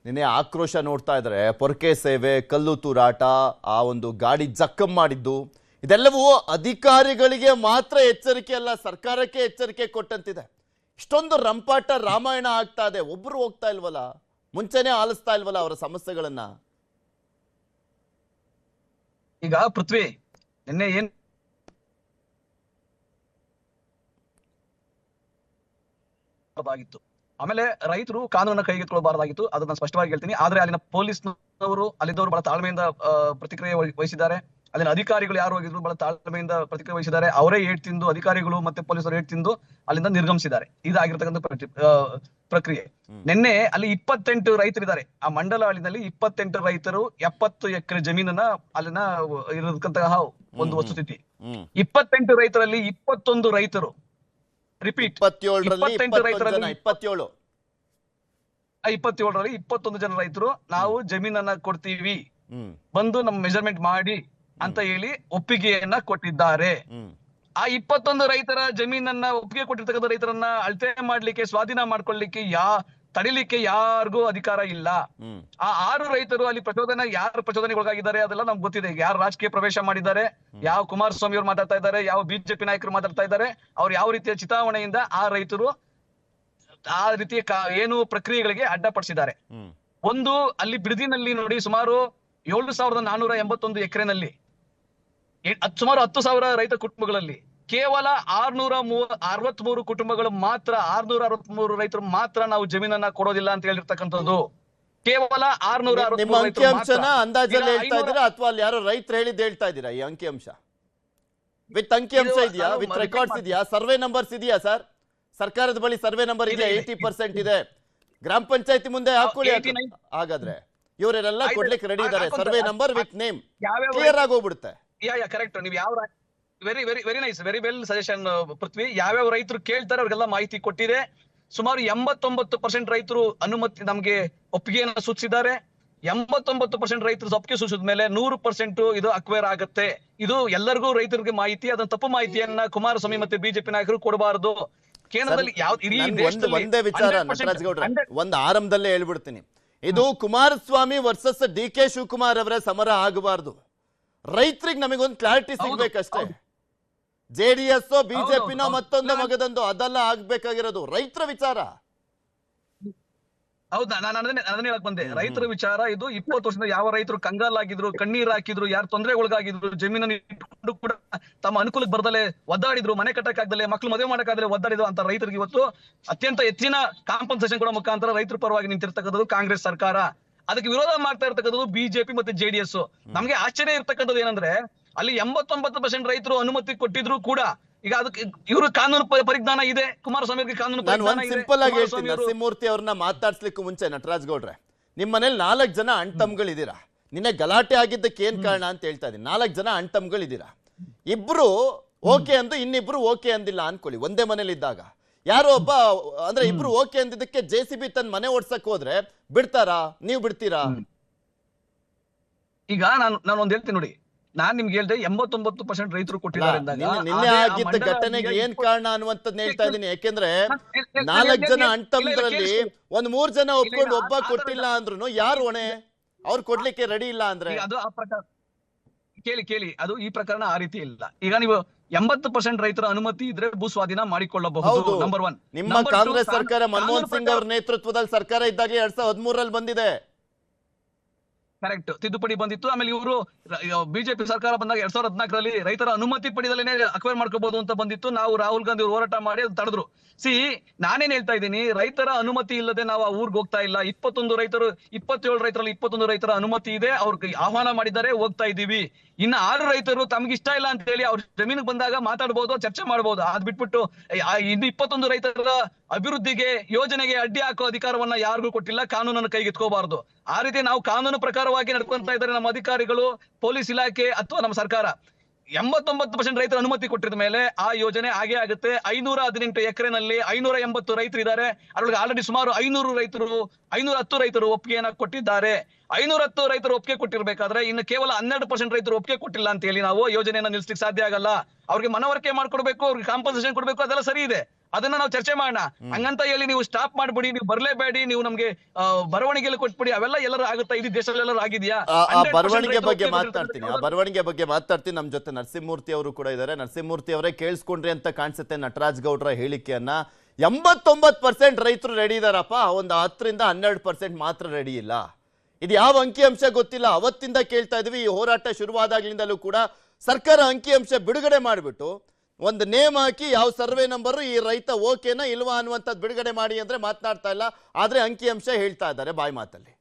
ನಿನ್ನೆ ಆಕ್ರೋಶ ನೋಡ್ತಾ ಇದ್ದಾರೆ. ಪೊರಕೆ ಸೇವೆ, ಕಲ್ಲು ತೂರಾಟ, ಆ ಒಂದು ಗಾಡಿ ಜಖಂ ಮಾಡಿದ್ದು, ಇದೆಲ್ಲವೂ ಅಧಿಕಾರಿಗಳಿಗೆ ಮಾತ್ರ ಎಚ್ಚರಿಕೆ ಅಲ್ಲ, ಸರ್ಕಾರಕ್ಕೆ ಎಚ್ಚರಿಕೆ ಕೊಟ್ಟಂತಿದೆ. ಇಷ್ಟೊಂದು ರಂಪಾಟ ರಾಮಾಯಣ ಆಗ್ತಾ ಇದೆ, ಒಬ್ರು ಹೋಗ್ತಾ ಇಲ್ವಲ್ಲ, ಮುಂಚೆನೆ ಆಲಿಸ್ತಾ ಇಲ್ವಲ್ಲ ಅವರ ಸಮಸ್ಯೆಗಳನ್ನ? ಈಗ ಪೃಥ್ವಿ ನಿನ್ನೆ ಏನ್ ಆಗಿತ್ತು, ಆಮೇಲೆ ರೈತರು ಕಾನೂನನ್ನ ಕೈಗೆತ್ತಿಕೊಳ್ಳಬಾರದಾಗಿತ್ತು, ಅದನ್ನ ಸ್ಪಷ್ಟವಾಗಿ ಹೇಳ್ತೀನಿ. ಆದ್ರೆ ಅಲ್ಲಿನ ಪೊಲೀಸ್ನವರು, ಅಲ್ಲಿದ್ದವರು ಬಹಳ ತಾಳ್ಮೆಯಿಂದ ಪ್ರತಿಕ್ರಿಯೆ ವಹಿಸಿದ್ದಾರೆ. ಅಲ್ಲಿನ ಅಧಿಕಾರಿಗಳು ಯಾರು ಹೋಗಿದ್ರು ಬಹಳ ತಾಳ್ಮೆಯಿಂದ ಪ್ರತಿಕ್ರಿಯೆ ವಹಿಸಿದ್ದಾರೆ. ಅವರೇ ಏಟ್ ತಿಂದು, ಅಧಿಕಾರಿಗಳು ಮತ್ತೆ ಪೊಲೀಸರು ಏಟ್ ತಿಂದು ಅಲ್ಲಿಂದ ನಿರ್ಗಮಿಸಿದ್ದಾರೆ. ಇದಾಗಿರ್ತಕ್ಕಂಥ ಪ್ರಕ್ರಿಯೆ. ನಿನ್ನೆ ಅಲ್ಲಿ 28 ರೈತರಿದ್ದಾರೆ. ಆ ಮಂಡಲ ಹಳ್ಳಿನಲ್ಲಿ 28 ರೈತರು 70 ಎಕರೆ ಜಮೀನನ್ನ ಅಲ್ಲಿನ ಇರತಕ್ಕಂತಹ ಒಂದು ವಸ್ತುಸ್ಥಿತಿ. 28 ರೈತರಲ್ಲಿ 21 ರೈತರು, ರಿಪೀಟ್ 27 ರೈತರಲ್ಲಿ 27ರಲ್ಲಿ 21 ಜನ ರೈತರು ನಾವು ಜಮೀನನ್ನ ಕೊಡ್ತೀವಿ, ಬಂದು ನಮ್ಮ ಮೆಜರ್ಮೆಂಟ್ ಮಾಡಿ ಅಂತ ಹೇಳಿ ಒಪ್ಪಿಗೆಯನ್ನ ಕೊಟ್ಟಿದ್ದಾರೆ. ಆ 21 ರೈತರ ಜಮೀನನ್ನ ಒಪ್ಪಿಗೆ ಕೊಟ್ಟಿರ್ತಕ್ಕಂಥ ರೈತರನ್ನ ಅಳತೆ ಮಾಡ್ಲಿಕ್ಕೆ, ಸ್ವಾಧೀನ ಮಾಡ್ಕೊಳ್ಳಿಕ್ಕೆ, ತಡಿಲಿಕ್ಕೆ ಯಾರಿಗೂ ಅಧಿಕಾರ ಇಲ್ಲ. ಆ 6 ರೈತರು ಅಲ್ಲಿ ಯಾರು ಪ್ರಚೋದನೆಗೊಳಗಾಗಿದ್ದಾರೆ ಅದೆಲ್ಲ ನಮ್ಗೆ ಗೊತ್ತಿದೆ. ಯಾರು ರಾಜಕೀಯ ಪ್ರವೇಶ ಮಾಡಿದ್ದಾರೆ, ಯಾವ ಕುಮಾರಸ್ವಾಮಿ ಅವರು ಮಾತಾಡ್ತಾ ಇದ್ದಾರೆ, ಯಾವ ಬಿಜೆಪಿ ನಾಯಕರು ಮಾತಾಡ್ತಾ ಇದ್ದಾರೆ, ಅವ್ರು ಯಾವ ರೀತಿಯ ಚಿತಾವಣೆಯಿಂದ ಆ ರೈತರು ಆ ರೀತಿಯ ಏನು ಪ್ರಕ್ರಿಯೆಗಳಿಗೆ ಅಡ್ಡಪಡಿಸಿದ್ದಾರೆ. ಒಂದು ಅಲ್ಲಿ ಬಿಡದಿನಲ್ಲಿ ನೋಡಿ, ಸುಮಾರು 7481 ಎಕರೆನಲ್ಲಿ ಸುಮಾರು 10,000 ರೈತ ಕುಟುಂಬಗಳಲ್ಲಿ ಕೇವಲ 663 ಕುಟುಂಬಗಳು ಮಾತ್ರ, 663 ರೈತರು ಮಾತ್ರ ನಾವು ಜಮೀನನ್ನ ಕೊಡೋದಿಲ್ಲ ಅಂತ ಹೇಳಿರ್ತಕ್ಕಂಥದ್ದು. ಕೇವಲ 663. ನಿಮ್ಮ ಅಂಕಿಅಂಶನ ಅಂದಾಜಲ್ಲಿ ಹೇಳ್ತಾ ಇದ್ದೀರಾ ಅಥವಾ ಅಲ್ಲಿ ಯಾರೋ ರೈತರು ಹೇಳಿದ್ದು ಹೇಳ್ತಾ ಇದ್ದೀರಾ? ಈ ಅಂಕಿಅಂಶ ವಿತ್ ಅಂಕಿಅಂಶ ಇದೆಯಾ, ವಿತ್ ರೆಕಾರ್ಡ್ಸ್ ಇದೆಯಾ, ಸರ್ವೆ ನಂಬರ್ಸ್ ಇದೆಯಾ ಸರ್? ಸರ್ಕಾರದ ಬಳಿ ಸರ್ವೆ ನಂಬರ್ ಇದೆ, 80% ಇದೆ. ಗ್ರಾಮ ಪಂಚಾಯತಿ ಮುಂದೆ ಹಾಕೊಳ್ಳಿ. ಹಾಗಾದ್ರೆ ಇವರೆಲ್ಲ ಕೊಡ್ಲಿಕ್ಕೆ ರೆಡಿ ಇದ್ದಾರೆ. Survey number with name clear ಆಗಿ ಹೋಗ್ಬಿಡುತ್ತೆ. ಕರೆಕ್ಟ್. ನೀವು ಯಾವ very very very nice, very well suggestion Prithvi. ಯಾವ್ಯಾವ ರೈತರು ಕೇಳ್ತಾರೆ ಅವ್ರಿಗೆಲ್ಲ ಮಾಹಿತಿ ಕೊಟ್ಟಿದೆ. ಸುಮಾರು 89% ರೈತರು ಅನುಮತಿ ನಮಗೆ ಒಪ್ಪಿಗೆಯನ್ನು ಸೂಚಿಸಿದ್ದಾರೆ. 89% ರೈತರು ಒಪ್ಪಿಗೆ ಸೂಚಿಸಿದ ಮೇಲೆ 100% ಇದು ಅಕ್ವೈರ್ ಆಗುತ್ತೆ. ಇದು ಎಲ್ಲರಿಗೂ ರೈತರಿಗೆ ಮಾಹಿತಿ. ಅದನ್ನ ತಪ್ಪು ಮಾಹಿತಿಯನ್ನ ಕುಮಾರಸ್ವಾಮಿ ಮತ್ತೆ ಬಿಜೆಪಿ ನಾಯಕರು ಕೊಡಬಾರದು. ಕೇಂದ್ರದಲ್ಲಿ ಒಂದೇ ವಿಚಾರ ನಟರಾಜ್ ಗೌಡ್ರೆ, ಒಂದು ಆರಂಭದಲ್ಲೇ ಹೇಳ್ಬಿಡ್ತೀನಿ, ಇದು ಕುಮಾರಸ್ವಾಮಿ ವರ್ಸಸ್ DK ಶಿವಕುಮಾರ್ ಅವರ ಸಮರ ಆಗಬಾರ್ದು. ರೈತರಿಗೆ ನಮಗೊಂದು ಕ್ಲಾರಿಟಿ ಸಿಗ್ಬೇಕಷ್ಟೇ. JDS ಬಿಜೆಪಿನೋ ಮತ್ತೊಂದು ಮಗದೊಂದು ಅದೆಲ್ಲ ಆಗ್ಬೇಕಾಗಿರೋದು ರೈತರ ವಿಚಾರ. ಹೌದಾ, ನಾನು ಅದನ್ನ ಹೇಳಕ್ ಬಂದೆ. ರೈತರ ವಿಚಾರ ಇದು. 20 ವರ್ಷದಿಂದ ಯಾವ ರೈತರು ಕಂಗಾಲಾಗಿದ್ರು, ಕಣ್ಣೀರ್ ಹಾಕಿದ್ರು, ಯಾರು ತೊಂದರೆಗೊಳಗಾಗಿದ್ರು, ಜಮೀನನ್ನು ಇಟ್ಕೊಂಡು ಕೂಡ ತಮ್ಮ ಅನುಕೂಲಕ್ಕೆ ಬರ್ದಲೆ ಒದ್ದಾಡಿದ್ರು, ಮನೆ ಕಟ್ಟಕ್ಕಾಗ್ದಲೆ, ಮಕ್ಳು ಮದುವೆ ಮಾಡಕ್ಕಾಗದೆ ಒದ್ದಾಡಿದ್ರು ಅಂತ ರೈತರಿಗೆ ಇವತ್ತು ಅತ್ಯಂತ ಹೆಚ್ಚಿನ ಕಾಂಪನ್ಸೇಷನ್ ಕೊಡೋ ಮುಖಾಂತರ ರೈತರ ಪರವಾಗಿ ನಿಂತಿರ್ತಕ್ಕಂಥದ್ದು ಕಾಂಗ್ರೆಸ್ ಸರ್ಕಾರ. ಅದಕ್ಕೆ ವಿರೋಧ ಮಾಡ್ತಾ ಇರ್ತಕ್ಕಂಥದ್ದು ಬಿಜೆಪಿ ಮತ್ತೆ JDS. ನಮ್ಗೆ ಆಶ್ಚರ್ಯ ಇರ್ತಕ್ಕಂಥದ್ದು ಏನಂದ್ರೆ ಅಲ್ಲಿ 89% ರೈತರು ಅನುಮತಿ ಕೊಟ್ಟಿದ್ರು ಕೂಡ ಈಗ ಅದಕ್ಕೆ ಇವರು ಕಾನೂನು ಪರಿಜ್ಞಾನ ಇದೆ, ಕುಮಾರಸ್ವಾಮಿ ಅವರಿಗೆ ಕಾನೂನು ಪರಿಜ್ಞಾನ ಇದೆ. ಸಿಂಪಲ್ ಆಗಿ ಹೇಳ್ತೀನಿ, ನರಸಿಂಹಮೂರ್ತಿ ಅವ್ರನ್ನ ಮಾತಾಡ್ಸ್ಲಿಕ್ಕೂ ಮುಂಚೆ ನಟರಾಜ್ ಗೌಡ್ರೆ, ನಿಮ್ಮ ಮನೇಲಿ 4 ಜನ ಅಣ್ತಮ್ಗಳಿದ್ದೀರಾ. ನಿನ್ನೆ ಗಲಾಟೆ ಆಗಿದ್ದಕ್ಕೆ ಏನ್ ಕಾರಣ ಅಂತ ಹೇಳ್ತಾ ಇದೀನಿ. 4 ಜನ ಅಣ್ತಮ್ಗಳಿದ್ದೀರಾ. ಇಬ್ರು ಓಕೆ ಅಂದು ಇನ್ನಿಬ್ರು ಓಕೆ ಅಂದಿಲ್ಲ ಅನ್ಕೊಳ್ಳಿ. ಒಂದೇ ಮನೇಲಿ ಇದ್ದಾಗ ಯಾರೋ ಒಬ್ಬ ಅಂದ್ರೆ ಇಬ್ರು ಓಕೆ ಅಂದಿದ್ದಕ್ಕೆ JCB ತನ್ನ ಮನೆ ಓಡ್ಸಕ್ ಹೋದ್ರೆ ಬಿಡ್ತಾರಾ? ನೀವು ಬಿಡ್ತೀರಾ? ಈಗ ನಾನು ಒಂದ್ ಹೇಳ್ತೀನಿ ನೋಡಿ, ನಾನ್ ನಿಮ್ಗೆ ಹೇಳ್ದೆ 89% ರೈತರು ಕೊಟ್ಟಿದ್ದಾರೆ. ನಿನ್ನೆ ಆಗಿದ್ದ ಘಟನೆಗೆ ಏನ್ ಕಾರಣ ಅನ್ನುವಂಥದ್ದು ಹೇಳ್ತಾ ಇದೀನಿ. ಯಾಕೆಂದ್ರೆ 4 ಜನ ಅಣ್ತಮ್ಮದ್ರಲ್ಲಿ 1-3 ಜನ ಒಪ್ಕೊಂಡು ಒಬ್ಬ ಕೊಟ್ಟಿಲ್ಲ ಅಂದ್ರು ಯಾರು ಹೊಣೆ? ಅವ್ರು ಕೊಡ್ಲಿಕ್ಕೆ ರೆಡಿ ಇಲ್ಲ ಅಂದ್ರೆ ಅದು ಆ ಪ್ರಕಾರ ಕೇಳಿ ಅದು ಈ ಪ್ರಕರಣ ಆ ರೀತಿ ಇಲ್ಲ. ಈಗ ನೀವು 80% ರೈತರ ಅನುಮತಿ ಇದ್ರೆ ಭೂ ಸ್ವಾಧೀನ ಮಾಡಿಕೊಳ್ಳಬಹುದು. ನಂಬರ್ 1. ನಿಮ್ಮ ಕಾಂಗ್ರೆಸ್ ಸರ್ಕಾರ ಮನಮೋಹನ್ ಸಿಂಗ್ ಅವರ ನೇತೃತ್ವದಲ್ಲಿ ಸರ್ಕಾರ ಇದ್ದಾಗ 2013ರಲ್ಲಿ ಬಂದಿದೆ. ಕರೆಕ್ಟ್, ತಿದ್ದುಪಡಿ ಬಂದಿತ್ತು. ಆಮೇಲೆ ಇವರು ಬಿಜೆಪಿ ಸರ್ಕಾರ ಬಂದಾಗ 2014ರಲ್ಲಿ ರೈತರ ಅನುಮತಿ ಪಡೆದಲೇನೆ ಅಕ್ವೈರ್ ಮಾಡ್ಕೋಬಹುದು ಅಂತ ಬಂದಿತ್ತು. ನಾವು ರಾಹುಲ್ ಗಾಂಧಿ ಹೋರಾಟ ಮಾಡಿ ಅದು ತಡೆದ್ರು. ನಾನೇನ್ ಹೇಳ್ತಾ ಇದ್ದೀನಿ, ರೈತರ ಅನುಮತಿ ಇಲ್ಲದೆ ನಾವು ಆ ಊರ್ಗ್ ಹೋಗ್ತಾ ಇಲ್ಲ. 27 ರೈತರಲ್ಲಿ 21 ರೈತರ ಅನುಮತಿ ಇದೆ, ಅವ್ರಿಗೆ ಆಹ್ವಾನ ಮಾಡಿದ್ದಾರೆ, ಹೋಗ್ತಾ ಇದ್ದೀವಿ. ಇನ್ನು 6 ರೈತರು ತಮ್ಗೆ ಇಷ್ಟ ಇಲ್ಲ ಅಂತ ಹೇಳಿ ಅವ್ರ ಜಮೀನಿಗೆ ಬಂದಾಗ ಮಾತಾಡ್ಬೋದು, ಚರ್ಚೆ ಮಾಡ್ಬೋದು. ಅದ್ ಬಿಟ್ಬಿಟ್ಟು ಇನ್ನು 21 ರೈತರ ಅಭಿವೃದ್ಧಿಗೆ ಯೋಜನೆಗೆ ಅಡ್ಡಿ ಹಾಕೋ ಅಧಿಕಾರವನ್ನ ಯಾರಿಗೂ ಕೊಟ್ಟಿಲ್ಲ. ಕಾನೂನನ್ನು ಕೈಗೆತ್ಕೋಬಾರ್ದು. ಆ ರೀತಿ ನಾವು ಕಾನೂನು ಪ್ರಕಾರವಾಗಿ ನಡ್ಕೊಂತಾ ಇದ್ದಾರೆ ನಮ್ಮ ಅಧಿಕಾರಿಗಳು, ಪೊಲೀಸ್ ಇಲಾಖೆ ಅಥವಾ ನಮ್ಮ ಸರ್ಕಾರ. 89% ರೈತರ ಅನುಮತಿ ಕೊಟ್ಟಿದ ಮೇಲೆ ಆ ಯೋಜನೆ ಆಗೇ ಆಗುತ್ತೆ. 518 ಎಕರೆನಲ್ಲಿ 580 ರೈತರು ಇದ್ದಾರೆ. ಅದರೊಳಗೆ ಆಲ್ರೆಡಿ ಸುಮಾರು 510 ರೈತರು ಒಪ್ಪಿಗೆಯನ್ನ ಕೊಟ್ಟಿದ್ದಾರೆ. 510 ರೈತರು ಒಪ್ಪಿಗೆ ಕೊಟ್ಟಿರ್ಬೇಕಾದ್ರೆ ಇನ್ನು ಕೇವಲ 12% ರೈತರು ಒಪ್ಪಿಗೆ ಕೊಟ್ಟಿಲ್ಲ ಅಂತ ಹೇಳಿ ನಾವು ಯೋಜನೆಯನ್ನ ನಿಲ್ಲಿಸ್ಲಿಕ್ಕೆ ಸಾಧ್ಯ ಆಗಲ್ಲ. ಅವ್ರಿಗೆ ಮನವರಿಕೆ ಮಾಡ್ಕೊಡ್ಬೇಕು, ಅವ್ರಿಗೆ ಕಾಂಪನ್ಸೇಷನ್ ಕೊಡ್ಬೇಕು, ಅದೆಲ್ಲ ಸರಿ ಇದೆ. ಅದನ್ನ ನಾವು ಚರ್ಚೆ ಮಾಡೋಣ. ಹಂಗಂತ ಹೇಳಿ ನೀವು ಸ್ಟಾಪ್ ಮಾಡ್ಬಿಡಿ, ನೀವು ಬರ್ಲೇಬೇಡಿ, ನೀವು ನಮ್ಗೆ ಬರವಣಿಗೆಯಲ್ಲಿ ಕೊಟ್ಬಿಡಿ, ಅವೆಲ್ಲ ಎಲ್ಲರೂ ಆಗುತ್ತಾ? ಇಡೀ ದೇಶದಲ್ಲಿ ಎಲ್ಲರೂ ಆಗಿದೆಯಾ? ಬರವಣಿಗೆ ಬಗ್ಗೆ ಮಾತಾಡ್ತೀನಿ. ನಮ್ ಜೊತೆ ನರಸಿಂಹಮೂರ್ತಿ ಅವರು ಕೂಡ ಇದ್ದಾರೆ. ನರಸಿಂಹಮೂರ್ತಿ ಅವರೇ ಕೇಳಿಸ್ಕೊಂಡ್ರಿ ಅಂತ ಕಾಣಿಸುತ್ತೆ ನಟರಾಜ್ ಗೌಡ್ರ ಹೇಳಿಕೆಯನ್ನ. 89% ರೈತರು ರೆಡಿ ಇದಾರಪ್ಪ, ಒಂದು 10ರಿಂದ 12% ಮಾತ್ರ ರೆಡಿ ಇಲ್ಲ. ಇದು ಯಾವ ಅಂಕಿಅಂಶ ಗೊತ್ತಿಲ್ಲ. ಅವತ್ತಿಂದ ಕೇಳ್ತಾ ಇದೀವಿ. ಈ ಹೋರಾಟ ಶುರುವಾದಾಗ್ಲಿಂದಲೂ ಕೂಡ ಸರ್ಕಾರ ಅಂಕಿಅಂಶ ಬಿಡುಗಡೆ ಮಾಡಿಬಿಟ್ಟು ಒಂದು ನೇಮ್ ಹಾಕಿ ಯಾವ ಸರ್ವೆ ನಂಬರ್ ಈ ರೈತ ಓಕೆನಾ ಇಲ್ವಾ ಅನ್ನುವಂಥದ್ದು ಬಿಡುಗಡೆ ಮಾಡಿ ಅಂದ್ರೆ ಮಾತನಾಡ್ತಾ ಇಲ್ಲ. ಆದ್ರೆ ಅಂಕಿಅಂಶ ಹೇಳ್ತಾ ಇದ್ದಾರೆ ಬಾಯಿ ಮಾತಲ್ಲಿ.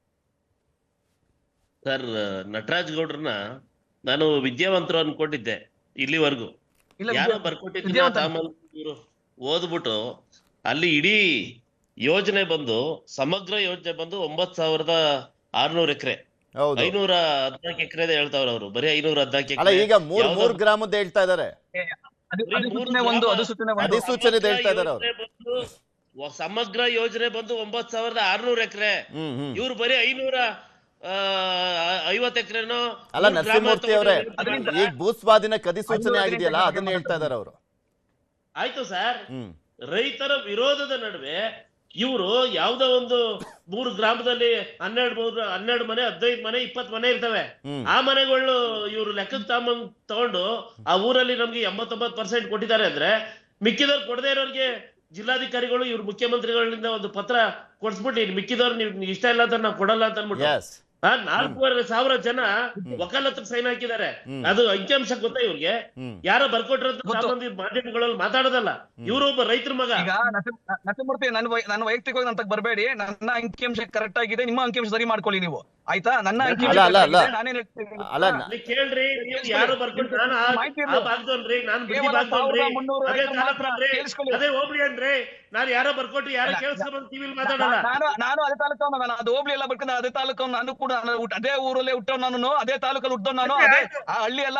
ಸರ್, ನಟರಾಜ್ ಗೌಡ್ರನ್ನ ನಾನು ವಿದ್ಯಾವಂತರು ಅನ್ಕೊಂಡಿದ್ದೆ ಇಲ್ಲಿವರೆಗೂ. ಯಾರೋ ಬರ್ಕೊಟ್ಟಿದ್ರು ಓದ್ಬಿಟ್ಟು ಅಲ್ಲಿ ಇಡೀ ಯೋಜನೆ ಬಂದು ಸಮಗ್ರ ಯೋಜನೆ ಬಂದು 9,600 ಎಕರೆ, 514 ಎಕರೆ ಹೇಳ್ತಾವ್ರ ಅವರು. ಬರೀ 514 ಎಕರೆ. ಈಗ 3 ಗ್ರಾಮದ ಹೇಳ್ತಾ ಇದಾರೆ. ಅಧಿಸೂಚನೆ ಹೇಳ್ತಾ ಇದಾರೆ ಅವರು. ಸಮಗ್ರ ಯೋಜನೆ ಬಂದು 9,600 ಎಕರೆ. ಇವ್ರು ಬರೀ 550 ಎಕರೆನೋ. ಅಲ್ಲ ನರಸಿಂಹಮೂರ್ತಿ ಅವರೇ, ಈಗ ಭೂಸ್ವಾಧೀನಕ್ಕೆ ಅಧಿಸೂಚನೆ ಆಗಿದೆಯಲ್ಲ ಅದನ್ನ ಹೇಳ್ತಾ ಇದಾರೆ ಅವರು. ಆಯ್ತು ಸರ್, ರೈತರ ವಿರೋಧದ ನಡುವೆ ಇವರು ಯಾವ್ದೋ ಒಂದು 3 ಗ್ರಾಮದಲ್ಲಿ 12 ಮನೆ, 15 ಮನೆ, 20 ಮನೆ ಇರ್ತವೆ. ಆ ಮನೆಗಳು ಇವ್ರು ಲೆಕ್ಕಕ್ಕೆ ತಗೊಂಡು ಆ ಊರಲ್ಲಿ ನಮ್ಗೆ 89% ಕೊಟ್ಟಿದ್ದಾರೆ ಅಂದ್ರೆ ಮಿಕ್ಕಿದವ್ರು ಕೊಡದೇ ಇರೋರಿಗೆ ಜಿಲ್ಲಾಧಿಕಾರಿಗಳು ಇವ್ರು ಮುಖ್ಯಮಂತ್ರಿಗಳಿಂದ ಒಂದು ಪತ್ರ ಕೊಡ್ಸ್ಬಿಟ್ಟು ಮಿಕ್ಕಿದವ್ರು ನೀವು ಇಷ್ಟ ಇಲ್ಲ ಅಂತ ನಾವು ಕೊಡಲ್ಲ ಅಂತ ಅನ್ಬಿಟ್ಟು 4,500 ಜನ ವಕಾಲತ್ ಸೈನ್ ಹಾಕಿದ್ದಾರೆ. ಅದು ಅಂಕಿಅಂಶ ಗೊತ್ತಾ ಇವ್ರಿಗೆ? ಯಾರೋ ಬರ್ಕೊಟ್ರಂತ ಮಾಧ್ಯಮಗಳಲ್ಲಿ ಮಾತಾಡೋದಲ್ಲ. ಇವರು ಒಬ್ಬ ರೈತರ ಮಗ. ಈಗ ನರಸಿಂಹಮೂರ್ತಿ, ನನ್ನ ವೈಯಕ್ತಿಕವಾಗಿ ಅಂತ ಬರಬೇಡಿ. ನನ್ನ ಅಂಕಿಅಂಶ ಕರೆಕ್ಟ್ ಆಗಿದೆ, ನಿಮ್ಮ ಅಂಕಿಅಂಶ ಸರಿ ಮಾಡ್ಕೊಳ್ಳಿ ನೀವು, ಆಯ್ತಾ? ನನ್ನ ಕೇಳ್ರಿ, ನೀವು ಯಾರು ಬರ್ಕೊಟ್ರಿ? ನಾನು ಬಿಡಿ ಭಾಗದವನ್ರಿ, ಅದೇ ಹೋಗ್ಲಿ ಅನ್ರಿ. ನಾನು ಯಾರೋ ಬರ್ಕೊಟ್ರಿ ಯಾರೋ ಕೇಳಿಸ್ಕೊಂಡ್ ಟಿವಿಲಿ ಮಾತಾಡಲ್ಲ. ನಾನು ಅದೇ ತಾಲೂಕು, ನಾನು ಅದು ಹೋಬ್ಳಿ ಎಲ್ಲ ಬರ್ಕೊಂಡು ಅದೇ ತಾಲೂಕು, ನಾನು ಕೂಡ ಅದೇ ಊರಲ್ಲೇ ಹುಟ್ಟವ್, ನಾನು ಅದೇ ತಾಲೂಕಲ್ಲಿ ಹುಟ್ಟವ್, ನಾನು ಅದೇ ಆ ಹಳ್ಳಿ ಎಲ್ಲ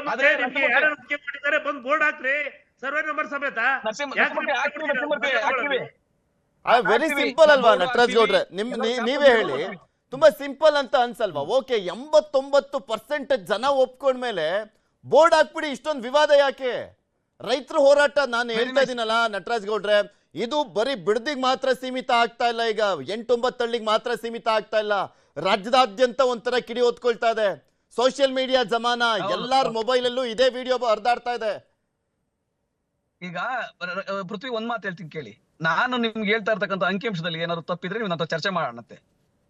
ಮಾಡಿದ್ದಾರೆ, ಬಂದ್ ಬೋರ್ಡ್ ಹಾಕ್ರಿ ಸರ್ವೆ ನಂಬರ್ ಸಮೇತ. ವೆರಿ ಸಿಂಪಲ್ ಅಲ್ವಾ ನಟರಾಜ್ ಗೌಡ್ರೆ? ನೀವೇ ಹೇಳಿ, ತುಂಬಾ ಸಿಂಪಲ್ ಅಂತ ಅನ್ಸಲ್ವಾ? ಓಕೆ, 89% ಜನ ಒಪ್ಕೊಂಡ್ಮೇಲೆ ಬೋರ್ಡ್ ಹಾಕ್ಬಿಡಿ, ಇಷ್ಟೊಂದು ವಿವಾದ ಯಾಕೆ? ರೈತರ ಹೋರಾಟ ನಾನು ಹೇಳ್ತಾ ಇದೀನಲ್ಲ ನಟರಾಜ್ ಗೌಡ್ರೆ, ಇದು ಬರೀ ಬಿಡದಿಗೆ ಮಾತ್ರ ಸೀಮಿತ ಆಗ್ತಾ ಇಲ್ಲ, ಈಗ 8-9 ಹಳ್ಳಿಗೆ ಮಾತ್ರ ಸೀಮಿತ ಆಗ್ತಾ ಇಲ್ಲ, ರಾಜ್ಯದಾದ್ಯಂತ ಒಂಥರ ಕಿಡಿ ಹೊತ್ಕೊಳ್ತಾ ಇದೆ. ಸೋಷಿಯಲ್ ಮೀಡಿಯಾ ಜಮಾನ, ಎಲ್ಲಾರ ಮೊಬೈಲ್ ಅಲ್ಲೂ ಇದೇ ವಿಡಿಯೋ ಹರಿದಾಡ್ತಾ ಇದೆ. ಈಗ ಪೃಥ್ವಿ ಒಂದ್ ಮಾತು ಹೇಳ್ತೀನಿ ಕೇಳಿ, ನಾನು ನಿಮ್ಗೆ ಹೇಳ್ತಾ ಇರ್ತಕ್ಕಂಥ ಅಂಕಿಅಂಶದಲ್ಲಿ ಏನಾದ್ರು ತಪ್ಪಿದ್ರೆ ನೀವು ನನ್ನ ಚರ್ಚೆ ಮಾಡೋಣಂತೆ.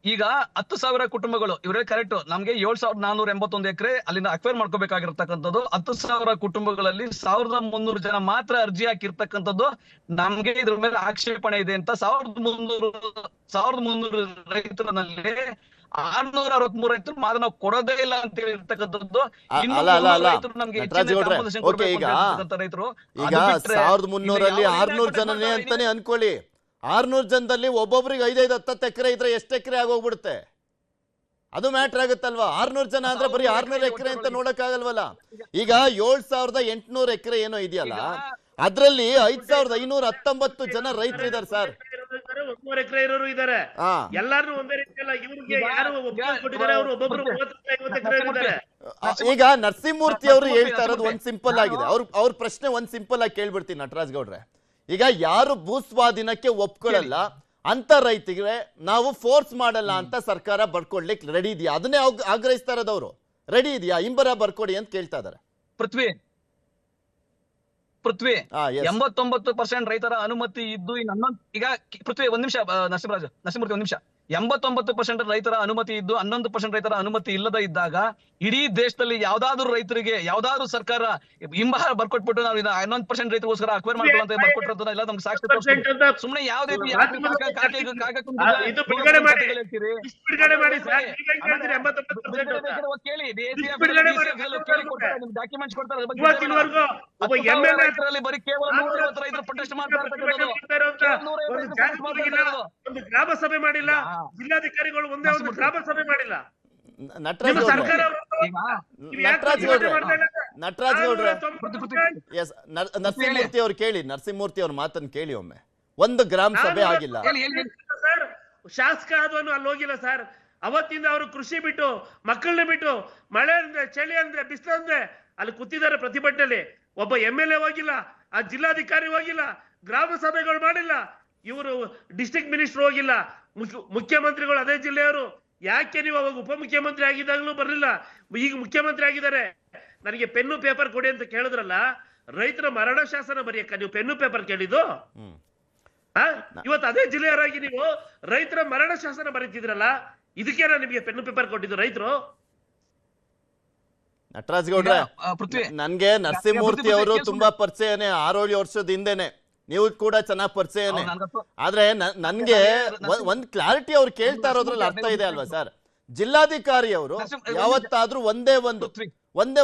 ಈಗ 10,000 ಕುಟುಂಬಗಳು, ಇವರೇ ಕರೆಕ್ಟ್, ನಮ್ಗೆ 7,481 ಎಕರೆ ಅಲ್ಲಿಂದ ಅಕ್ವೈರ್ ಮಾಡ್ಕೋಬೇಕಾಗಿರ್ತಕ್ಕಂಥದ್ದು. 10,000 ಕುಟುಂಬಗಳಲ್ಲಿ 1,300 ಜನ ಮಾತ್ರ ಅರ್ಜಿ ಹಾಕಿರ್ತಕ್ಕಂಥದ್ದು. ನಮ್ಗೆ ಇದ್ರ ಮೇಲೆ ಆಕ್ಷೇಪಣೆ ಇದೆ ಅಂತ 1,300 ರೈತರಲ್ಲಿ 663 ರೈತರು ಮಾತ್ರ ನಾವು ಕೊಡೋದೇ ಇಲ್ಲ ಅಂತ ಹೇಳಿರ್ತಕ್ಕಂಥದ್ದು. ರೈತರು ಈಗ 1,300 600 ಜನನೇ ಅಂತಾನೆ ಅನ್ಕೊಳ್ಳಿ. 600 ಜನದಲ್ಲಿ ಒಬ್ಬೊಬ್ರಿಗೆ 5-10 ಎಕರೆ ಇದ್ರೆ ಎಷ್ಟು ಎಕರೆ ಆಗೋಗ್ಬಿಡುತ್ತೆ? ಅದು ಮ್ಯಾಟ್ರ್ ಆಗುತ್ತಲ್ವಾ? 600 ಜನ ಅಂದ್ರೆ ಬರೀ 600 ಎಕರೆ ಅಂತ ನೋಡಕ್ ಆಗಲ್ವಲ್ಲ. ಈಗ 7,800 ಎಕರೆ ಏನೋ ಇದೆಯಲ್ಲ, ಅದ್ರಲ್ಲಿ 5,519 ಜನ ರೈತರು ಇದಾರೆ ಸರ್. 1,000 ಎಕರೆ ಇರೋರು ಇದಾರೆ. ಎಲ್ಲಾರು ಒಂದೇ ರೀತಿ ಅಲ್ಲ, ಇವ್ರಿಗೆ ಯಾರು ಕೊಟ್ಟಿದ್ದಾರೆ, ಅವರು ಒಬ್ಬೊಬ್ರು 30-50 ಎಕರೆ ಇದ್ದಾರೆ. ಈಗ ನರಸಿಂಹಮೂರ್ತಿ ಅವರು ಹೇಳ್ತಾ ಇರೋದು ಒಂದ್ ಸಿಂಪಲ್ ಆಗಿದೆ. ಅವ್ರ ಪ್ರಶ್ನೆ ಒಂದ್ ಸಿಂಪಲ್ ಆಗಿ ಕೇಳ್ಬಿಡ್ತೀನಿ ನಟರಾಜ್ ಗೌಡ್ರೆ. ಈಗ ಯಾರು ಭೂಸ್ವಾಧೀನಕ್ಕೆ ಒಪ್ಕೊಳ್ಳಲ್ಲ ಅಂತ ರೈತರಿಗೆ ನಾವು ಫೋರ್ಸ್ ಮಾಡಲ್ಲ ಅಂತ ಸರ್ಕಾರ ಬರ್ಕೊಡ್ಲಿಕ್ಕೆ ರೆಡಿ ಇದೆಯಾ? ಅದನ್ನೇ ಆಗ್ರಹಿಸ್ತಾ ಇರೋದವ್ರು. ರೆಡಿ ಇದೆಯಾ? ಇಂಬರ ಬರ್ಕೊಡಿ ಅಂತ ಕೇಳ್ತಾ ಇದಾರೆ. ಪೃಥ್ವಿ 89% ರೈತರ ಅನುಮತಿ ಇದ್ದು ಈಗ ಪೃಥ್ವಿ ಒಂದ್ ನಿಮಿಷ, ನರಸಿಂಹಮೂರ್ತಿ ಒಂದ್ ನಿಮಿಷ. 89% ರೈತರ ಅನುಮತಿ ಇದ್ದು 11% ರೈತರ ಅನುಮತಿ ಇಲ್ಲದ ಇದ್ದಾಗ ಇಡೀ ದೇಶದಲ್ಲಿ ಯಾವ್ದಾದ್ರು ರೈತರಿಗೆ ಯಾವ್ದಾದ್ರು ಸರ್ಕಾರ ಹಿಂಬಾರ ಬರ್ಕೊಟ್ಬಿಟ್ಟು ನಾವು 11% ರೈತರಿಗೋಸ್ಕರ ಅಕ್ವೈರ್ ಮಾಡ್ಕೊಳ್ಳೋ ಬರ್ಕೊಟ್ಟಿರೋದನ್ನ ಎಲ್ಲ ನಮ್ಗೆ ಸಾಕ್ಷಿ ಸುಮ್ಮನೆ ಯಾವ್ದೇ ಡಾಕ್ಯುಮೆಂಟ್ಸ್ ಕೊಡ್ತಾರೆ. ಬರೀ ಕೇವಲ 150 ರೈತರು ಪ್ರೊಟೆಸ್ಟ್ ಮಾಡ್ತಾರೆ. ಒಂದು ಗ್ರಾಮ ಸಭೆ ಮಾಡಿಲ್ಲ, ಜಿಲ್ಲಾಧಿಕಾರಿಗಳು ಒಂದೇ ಒಂದು ಗ್ರಾಮ ಸಭೆ ಮಾಡಿಲ್ಲ. ನರಸಿಂಹಮೂರ್ತಿ ಅವ್ರು ಕೇಳಿ, ನರಸಿಂಹಮೂರ್ತಿ ಅವ್ರ ಮಾತನ್ನು ಕೇಳಿ ಒಮ್ಮೆ. ಒಂದು ಗ್ರಾಮ ಸಭೆ ಆಗಿಲ್ಲ ಸರ್. ಶಾಸಕ ಆದವನು ಅಲ್ಲಿ ಹೋಗಿಲ್ಲ ಸರ್. ಅವತ್ತಿಂದ ಅವರು ಕೃಷಿ ಬಿಟ್ಟು, ಮಕ್ಕಳನ್ನ ಬಿಟ್ಟು, ಮಳೆ ಅಂದ್ರೆ, ಚಳಿ ಅಂದ್ರೆ, ಬಿಸಿಲು ಅಂದ್ರೆ ಅಲ್ಲಿ ಕೂತಿದ್ದಾರೆ ಪ್ರತಿಭಟನೆಯಲ್ಲಿ. ಒಬ್ಬ MLA ಹೋಗಿಲ್ಲ, ಆ ಜಿಲ್ಲಾಧಿಕಾರಿ ಹೋಗಿಲ್ಲ, ಗ್ರಾಮ ಸಭೆಗಳು ಮಾಡಿಲ್ಲ, ಇವರು ಡಿಸ್ಟ್ರಿಕ್ಟ್ ಮಿನಿಸ್ಟರ್ ಹೋಗಿಲ್ಲ, ಮುಖ್ಯಮಂತ್ರಿಗಳು ಅದೇ ಜಿಲ್ಲೆಯವರು. ಯಾಕೆ ನೀವು ಅವಾಗ ಉಪಮುಖ್ಯಮಂತ್ರಿ ಆಗಿದ್ದಾಗಲೂ ಬರ್ಲಿಲ್ಲ, ಈಗ ಮುಖ್ಯಮಂತ್ರಿ ಆಗಿದ್ದಾರೆ. ನನಗೆ ಪೆನ್ನು ಪೇಪರ್ ಕೊಡಿ ಅಂತ ಕೇಳಿದ್ರಲ್ಲ, ರೈತರ ಮರಣ ಶಾಸನ ಬರೆಯಕ್ಕ ನೀವು ಪೆನ್ನು ಪೇಪರ್ ಕೇಳಿದ್ದು? ಇವತ್ತು ಅದೇ ಜಿಲ್ಲೆಯವರಾಗಿ ನೀವು ರೈತರ ಮರಣ ಶಾಸನ ಬರೀತಿದ್ರಲ್ಲ, ಇದಕ್ಕೇನ ನಿಮಗೆ ಪೆನ್ನು ಪೇಪರ್ ಕೊಟ್ಟಿದ್ದು ರೈತರು? ನಟರಾಜ್ ಗೌಡ್ರೆ, ನನ್ಗೆ ನರಸಿಂಹಮೂರ್ತಿ ಅವರು ತುಂಬಾ ಪರಿಚಯನೇ, 6-7 ವರ್ಷದ ಹಿಂದೆನೆ. ನೀವು ಕೂಡ ಚೆನ್ನಾಗಿ ಪರಿಚಯನೇ. ಆದ್ರೆ ನನ್ಗೆ ಒಂದ್ ಕ್ಲಾರಿಟಿ ಅವ್ರು ಕೇಳ್ತಾ ಇರೋದ್ರಲ್ಲಿ ಅರ್ಥ ಇದೆ ಅಲ್ವಾ ಸರ್? ಜಿಲ್ಲಾಧಿಕಾರಿ ಅವರು ಯಾವತ್ತಾದ್ರೂ ಒಂದೇ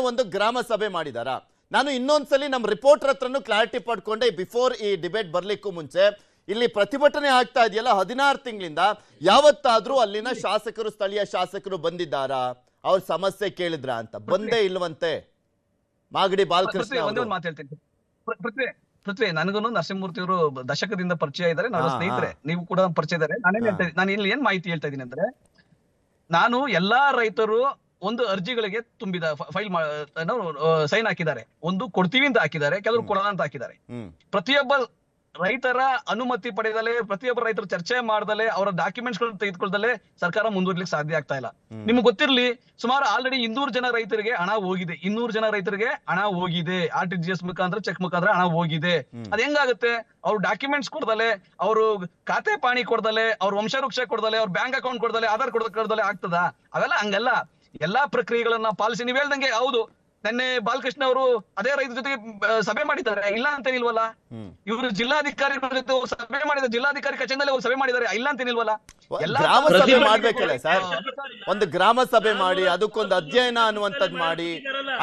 ಒಂದು ಗ್ರಾಮ ಸಭೆ ಮಾಡಿದಾರ? ನಾನು ಇನ್ನೊಂದ್ಸಲಿ ನಮ್ಮ ರಿಪೋರ್ಟರ್ ಹತ್ರನು ಕ್ಲಾರಿಟಿ ಪಡ್ಕೊಂಡೆ, ಬಿಫೋರ್ ಈ ಡಿಬೇಟ್ ಬರ್ಲಿಕ್ಕೂ ಮುಂಚೆ. ಇಲ್ಲಿ ಪ್ರತಿಭಟನೆ ಆಗ್ತಾ ಇದೆಯಲ್ಲ 16 ತಿಂಗಳಿಂದ, ಯಾವತ್ತಾದ್ರೂ ಅಲ್ಲಿನ ಶಾಸಕರು, ಸ್ಥಳೀಯ ಶಾಸಕರು ಬಂದಿದ್ದಾರಾ? ಅವ್ರ ಸಮಸ್ಯೆ ಕೇಳಿದ್ರ ಅಂತ? ಬಂದೇ ಇಲ್ವಂತೆ. ಮಾಗಡಿ ಬಾಲಕೃಷ್ಣ ಪೃಥ್ವಿ, ನನಗೂ ನರಸಿಂಹಮೂರ್ತಿ ಅವರು ದಶಕದಿಂದ ಪರಿಚಯ ಇದ್ದಾರೆ, ನನ್ನ ಸ್ನೇಹಿತರೆ, ನೀವು ಕೂಡ ಪರಿಚಯ ಇದ್ದಾರೆ. ನಾನು ಇಲ್ಲಿ ಏನ್ ಮಾಹಿತಿ ಹೇಳ್ತಾ ಇದ್ದೀನಿ ಅಂದ್ರೆ, ನಾನು ಎಲ್ಲಾ ರೈತರು ಒಂದು ಅರ್ಜಿಗಳಿಗೆ ತುಂಬಿದ ಫೈಲ್ ಸೈನ್ ಹಾಕಿದ್ದಾರೆ. ಒಂದು ಕೊಡ್ತೀವಿ ಅಂತ ಹಾಕಿದ್ದಾರೆ, ಕೆಲವರು ಕೊಡೋಣ ಅಂತ ಹಾಕಿದ್ದಾರೆ. ಪ್ರತಿಯೊಬ್ಬ ರೈತರ ಅನುಮತಿ ಪಡೆದಲೆ, ಪ್ರತಿಯೊಬ್ಬ ರೈತರು ಚರ್ಚೆ ಮಾಡದಲೆ, ಅವರ ಡಾಕ್ಯುಮೆಂಟ್ಸ್ ಗಳನ್ನು ತೆಗೆದುಕೊಳ್ಳದಲೆ ಸರ್ಕಾರ ಮುಂದುವರಿಲಿಕ್ಕೆ ಸಾಧ್ಯ ಆಗ್ತಾ ಇಲ್ಲ. ನಿಮ್ಗೆ ಗೊತ್ತಿರ್ಲಿ, ಸುಮಾರು ಆಲ್ರೆಡಿ 200 ಜನ ರೈತರಿಗೆ ಹಣ ಹೋಗಿದೆ. 200 ಜನ ರೈತರಿಗೆ ಹಣ ಹೋಗಿದೆ. RTGS ಮುಖಾಂತರ, ಚೆಕ್ ಮುಖಾಂತರ ಹಣ ಹೋಗಿದೆ. ಅದ್ ಹೆಂಗಾಗುತ್ತೆ? ಅವ್ರು ಡಾಕ್ಯುಮೆಂಟ್ಸ್ ಕೊಡ್ದಲೆ, ಅವರು ಖಾತೆ ಪಾಣಿ ಕೊಡ್ದಲೆ, ಅವ್ರ ವಂಶವೃಕ್ಷ ಕೊಡ್ದಲೆ, ಅವ್ರ ಬ್ಯಾಂಕ್ ಅಕೌಂಟ್ ಕೊಡ್ದಲೆ, ಆಧಾರ್ ಕೊಡ್ದಲೆ ಆಗ್ತದ? ಅವೆಲ್ಲ ಹಂಗಲ್ಲ. ಎಲ್ಲಾ ಪ್ರಕ್ರಿಯೆಗಳನ್ನ ಪಾಲಿಸಿ, ನೀವ್ ಹೇಳ್ದಂಗೆ ಹೌದು, ನಿನ್ನೆ ಬಾಲಕೃಷ್ಣ ಅವರು ಅದೇ ರೈತರ ಜೊತೆಗೆ ಸಭೆ ಮಾಡಿದ್ದಾರೆ, ಇಲ್ಲ ಅಂತೇನಿಲ್ವಲ್ಲ. ಇವರು ಜಿಲ್ಲಾಧಿಕಾರಿಗಳ ಜೊತೆ ಸಭೆ ಮಾಡಿದ್ದಾರೆ, ಜಿಲ್ಲಾಧಿಕಾರಿ ಕಚೇರಿಯಲ್ಲಿ ಸಭೆ ಮಾಡಿದ್ದಾರೆ, ಇಲ್ಲ ಅಂತೇನಿಲ್ವಲ್ಲ. ಗ್ರಾಮ ಸಭೆ ಮಾಡ್ಬೇಕಲ್ಲ ಸರ್, ಒಂದು ಗ್ರಾಮ ಸಭೆ ಮಾಡಿ ಅದಕ್ಕೊಂದು ಅಧ್ಯಯನ ಅನ್ನುವಂಥದ್ದು ಮಾಡಿ,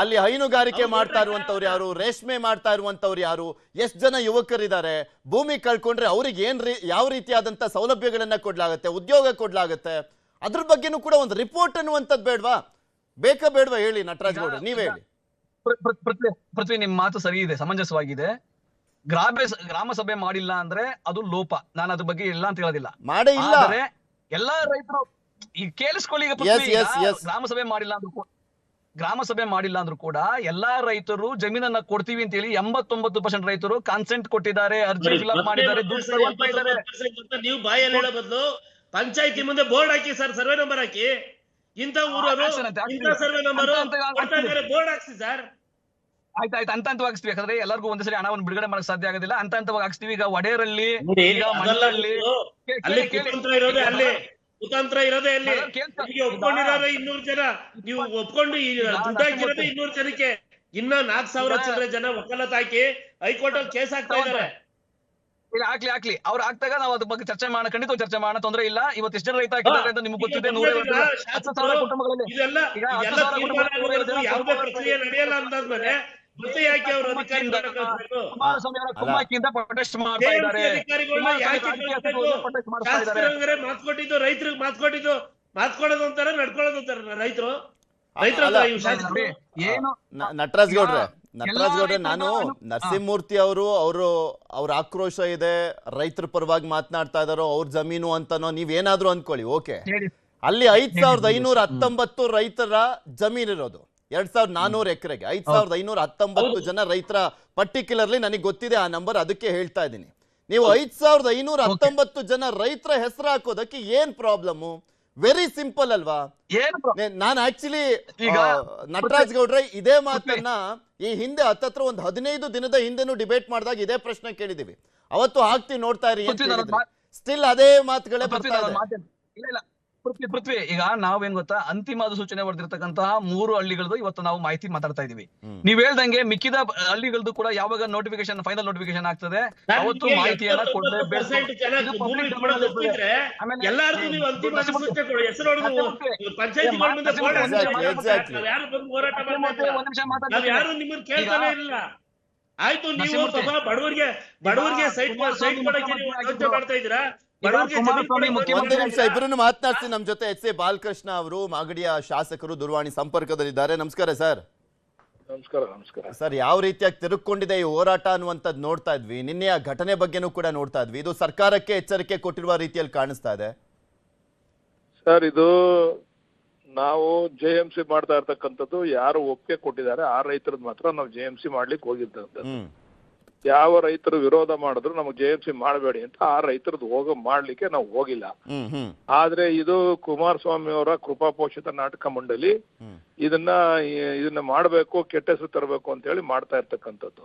ಅಲ್ಲಿ ಹೈನುಗಾರಿಕೆ ಮಾಡ್ತಾ ಇರುವಂತವ್ರು ಯಾರು, ರೇಷ್ಮೆ ಮಾಡ್ತಾ ಇರುವಂತವ್ರು ಯಾರು, ಎಷ್ಟು ಜನ ಯುವಕರಿದ್ದಾರೆ, ಭೂಮಿ ಕಳ್ಕೊಂಡ್ರೆ ಅವ್ರಿಗೆ ಯಾವ ರೀತಿಯಾದಂತ ಸೌಲಭ್ಯಗಳನ್ನ ಕೊಡ್ಲಾಗತ್ತೆ, ಉದ್ಯೋಗ ಕೊಡ್ಲಾಗತ್ತೆ, ಅದ್ರ ಬಗ್ಗೆನೂ ಕೂಡ ಒಂದು ರಿಪೋರ್ಟ್ ಅನ್ನುವಂಥದ್ದು ಬೇಡವಾ? ಬೇಡವಾ ಹೇಳಿ ನಟರಾಜ್ ಗೌಡ್ರೆ, ನೀವ್ ಹೇಳಿ. ಪೃಥ್ವಿ, ನಿಮ್ ಮಾತು ಸರಿ ಇದೆ, ಸಮಂಜಸವಾಗಿದೆ. ಗ್ರಾಮ ಸಭೆ ಮಾಡಿಲ್ಲ ಅಂದ್ರೆ ಅದು ಲೋಪ, ನಾನು ಅದ್ರ ಬಗ್ಗೆ ಇಲ್ಲ ಅಂತ ಹೇಳೋದಿಲ್ಲ. ಮಾಡೇ ಇಲ್ಲ. ಆದ್ರೆ ಎಲ್ಲಾ ರೈತರು ಈಗ ಕೇಳಿಸ್ಕೊಳ್ಳಿ, ಗ್ರಾಮ ಸಭೆ ಮಾಡಿಲ್ಲ ಅಂದ್ರೂ ಕೂಡ ಎಲ್ಲಾ ರೈತರು ಜಮೀನನ್ನ ಕೊಡ್ತೀವಿ ಅಂತ ಹೇಳಿ 89% ರೈತರು ಕನ್ಸೆಂಟ್ ಕೊಟ್ಟಿದ್ದಾರೆ, ಅರ್ಜಿ ಫಿಲ್ ಅಪ್ ಮಾಡಿದ್ದಾರೆ, ದುಡ್ಡು ತಗೊಳ್ತಾ ಇದ್ದಾರೆ. ನೀವು ಬಾಯಲ್ಲಿ ಹೇಳೋ ಬದಲು ಪಂಚಾಯತಿ ಮುಂದೆ ಬೋರ್ಡ್ ಹಾಕಿ ಸರ್, ಸರ್ವೆ ನಂಬರ್ ಹಾಕಿ, ಇಂಥ ಊರವರು ಇಂಥ ಸರ್ವೆ ನಂಬರ್ ಬೋರ್ಡ್ ಹಾಕ್ಸಿ ಸರ್. ಆಯ್ತಾಯ್ತು, ಹಂತವಾಗಿ ಹಾಕ್ಸ್ತೀವಿ. ಯಾಕಂದ್ರೆ ಎಲ್ಲರಿಗೂ ಒಂದೇ ಸರಿ ಹಣವನ್ನು ಬಿಡುಗಡೆ ಮಾಡಕ್ ಸಾಧ್ಯ ಆಗೋದಿಲ್ಲ, ಹಂತವಾಗಿ ಹಾಕ್ಸ್ತೀವಿ. ಈಗ ವಡೇರಲ್ಲಿ, ಈಗ ಮಂಡಲಲ್ಲಿ ಕುತಂತ್ರ ಇರೋದೇ ಅಲ್ಲಿ. ಒಪ್ಕೊಂಡಿರೋದೇ 200 ಜನ, ನೀವು ಒಪ್ಕೊಂಡು ದುಡ್ಡು ಹಾಕಿರೋದೇ 200 ಜನಕ್ಕೆ, ಇನ್ನ 4,000 ಚಿಲ್ಲರೆ ಜನ ಒಕ್ಕಲತ್ ಹಾಕಿ ಹೈಕೋರ್ಟ್ ಅಲ್ಲಿ ಕೇಸ್ ಹಾಕ್ತಾ ಇದ್ದಾರೆ. ಹಾಕ್ಲಿ ಅವ್ರು ಹಾಕ್ದಾಗ ನಾವು ಅದ್ರ ಬಗ್ಗೆ ಚರ್ಚೆ ಮಾಡೋಣ, ಖಂಡಿತ ಚರ್ಚೆ ಮಾಡೋಣ, ತೊಂದರೆ ಇಲ್ಲ. ಇವತ್ತು ಎಷ್ಟು ಜನ ರೈತ ಹಾಕಿದ್ದಾರೆ ಅಂತ ನಿಮ್ಗೆ ಗೊತ್ತಿದೆ. 150,000 ಕುಟುಂಬಗಳಲ್ಲಿ ಯಾವುದೇ ಪ್ರಕ್ರಿಯೆ ನಡೆಯಲ್ಲ ಅಂದಾದ್ಮೇಲೆ ಮತ್ತೆ ಯಾಕೆ ಅವರು ಮಾತ್ಕೊಟ್ಟಿದ್ದು ರೈತರಿಗೆ ಮಾತ್ಕೊಡೋದು ಅಂತಾರ, ನಡ್ಕೊಳ್ಳೋದು ಅಂತಾರ ರೈತರು. ನಟರಾಜ್ ಗೌಡ್ರೆ, ನಾನು ನರಸಿಂಹಮೂರ್ತಿ ಅವ್ರ ಆಕ್ರೋಶ ಇದೆ, ರೈತರ ಪರವಾಗಿ ಮಾತನಾಡ್ತಾ ಇದಾರೋ, ಅವ್ರ ಜಮೀನು ಅಂತನೋ ನೀವೇನಾದ್ರೂ ಅನ್ಕೊಳ್ಳಿ, ಓಕೆ. ಅಲ್ಲಿ 5,519 ರೈತರ ಜಮೀನಿರೋದು, 2,400 ಎಕರೆಗೆ 5,519 ಜನ ರೈತರ ಪರ್ಟಿಕ್ಯುಲರ್ಲಿ ನನಗೆ ಗೊತ್ತಿದೆ ಆ ನಂಬರ್, ಅದಕ್ಕೆ ಹೇಳ್ತಾ ಇದ್ದೀನಿ. ನೀವು 5,519 ಜನ ರೈತರ ಹೆಸರು ಹಾಕೋದಕ್ಕೆ ಏನ್ ಪ್ರಾಬ್ಲಮ್? ವೆರಿ ಸಿಂಪಲ್ ಅಲ್ವಾ? ನಾನು ಆಕ್ಚುಲಿ ನಟರಾಜ್ ಗೌಡ್ರೆ ಇದೇ ಮಾತನ್ನ ಈ ಹಿಂದೆ ಹತ್ತತ್ರ ಒಂದು 15 ದಿನದ ಹಿಂದೆನೂ ಡಿಬೇಟ್ ಮಾಡಿದಾಗ ಇದೇ ಪ್ರಶ್ನೆ ಕೇಳಿದೀವಿ. ಅವತ್ತು ಹಾಕ್ತಿ ನೋಡ್ತಾ ಇರಿ, ಸ್ಟಿಲ್ ಅದೇ ಮಾತುಗಳೇ ಬರ್ತಾ ಇದೆ. ಪೃಥ್ವಿ, ಈಗ ನಾವೇನ್ ಗೊತ್ತಾ, ಅಂತಿಮ ಸೂಚನೆ ಹೊಡೆದಿರ್ತಕ್ಕಂತಹ 3 ಹಳ್ಳಿಗಳದ್ದು ಇವತ್ತು ನಾವು ಮಾಹಿತಿ ಮಾತಾಡ್ತಾ ಇದೀವಿ. ನೀವ್ ಹೇಳ್ದಂಗೆ ಮಿಕ್ಕಿದ ಹಳ್ಳಿಗಳದ್ದು ಕೂಡ ಯಾವಾಗ ನೋಟಿಫಿಕೇಶನ್, ಫೈನಲ್ ನೋಟಿಫಿಕೇಶನ್ ಆಗ್ತದೆ ಅವತ್ತು ಮಾಹಿತಿಯನ್ನ ಕೊಡಬೇಕು. ಆಯ್ತು, ನೀವು ಬಡವರಿಗೆ ಸೈಟ್ ಕೊಡಕ್ಕೆ ಯೋಚನೆ ಮಾಡ್ತಾ ಇದ್ದೀರಾ? ಒಂದು ನಿಮಿಷ, ಇಬ್ಬರನ್ನು ಮಾತನಾಡ್ತೀನಿ. ನಮ್ಮ ಜೊತೆ ಎಚ್ ಸಿ ಬಾಲಕೃಷ್ಣ ಅವರು, ಮಾಗಡಿಯ ಶಾಸಕರು, ದೂರವಾಣಿ ಸಂಪರ್ಕದಲ್ಲಿದ್ದಾರೆ. ನಮಸ್ಕಾರ ಸರ್. ನಮಸ್ಕಾರ ಸರ್, ಯಾವ ರೀತಿಯಾಗಿ ತಿರುಗಿಕೊಂಡಿದೆ ಈ ಹೋರಾಟ ಅನ್ನುವಂಥದ್ದು ನೋಡ್ತಾ ಇದ್ವಿ, ನಿನ್ನೆಯ ಘಟನೆ ಬಗ್ಗೆನೂ ಕೂಡ ನೋಡ್ತಾ ಇದ್ವಿ. ಇದು ಸರ್ಕಾರಕ್ಕೆ ಎಚ್ಚರಿಕೆ ಕೊಟ್ಟಿರುವ ರೀತಿಯಲ್ಲಿ ಕಾಣಿಸ್ತಾ ಇದೆ ಸರ್. ಇದು ನಾವು JMC ಮಾಡ್ತಾ ಇರ್ತಕ್ಕಂಥದ್ದು, ಯಾರು ಒಪ್ಪಿಗೆ ಕೊಟ್ಟಿದ್ದಾರೆ ಆ ರೈತರದ್ದು ಮಾತ್ರ ನಾವು JMC ಮಾಡ್ಲಿಕ್ಕೆ ಹೋಗಿರ್ತಕ್ಕಂಥದ್ದು. ಯಾವ ರೈತರು ವಿರೋಧ ಮಾಡಿದ್ರು ನಮಗೆ JMC ಮಾಡಬೇಡಿ ಅಂತ ಆ ರೈತರದ್ದು ಮಾಡ್ಲಿಕ್ಕೆ ನಾವು ಹೋಗಿಲ್ಲ. ಆದ್ರೆ ಇದು ಕುಮಾರಸ್ವಾಮಿ ಅವರ ಕೃಪಾಪೋಷಿತ ನಾಟಕ ಮಂಡಳಿ ಇದನ್ನ ಮಾಡಬೇಕು, ಕೆಟ್ಟ ಹೆಸರು ತರಬೇಕು ಅಂತ ಹೇಳಿ ಮಾಡ್ತಾ ಇರ್ತಕ್ಕಂಥದ್ದು.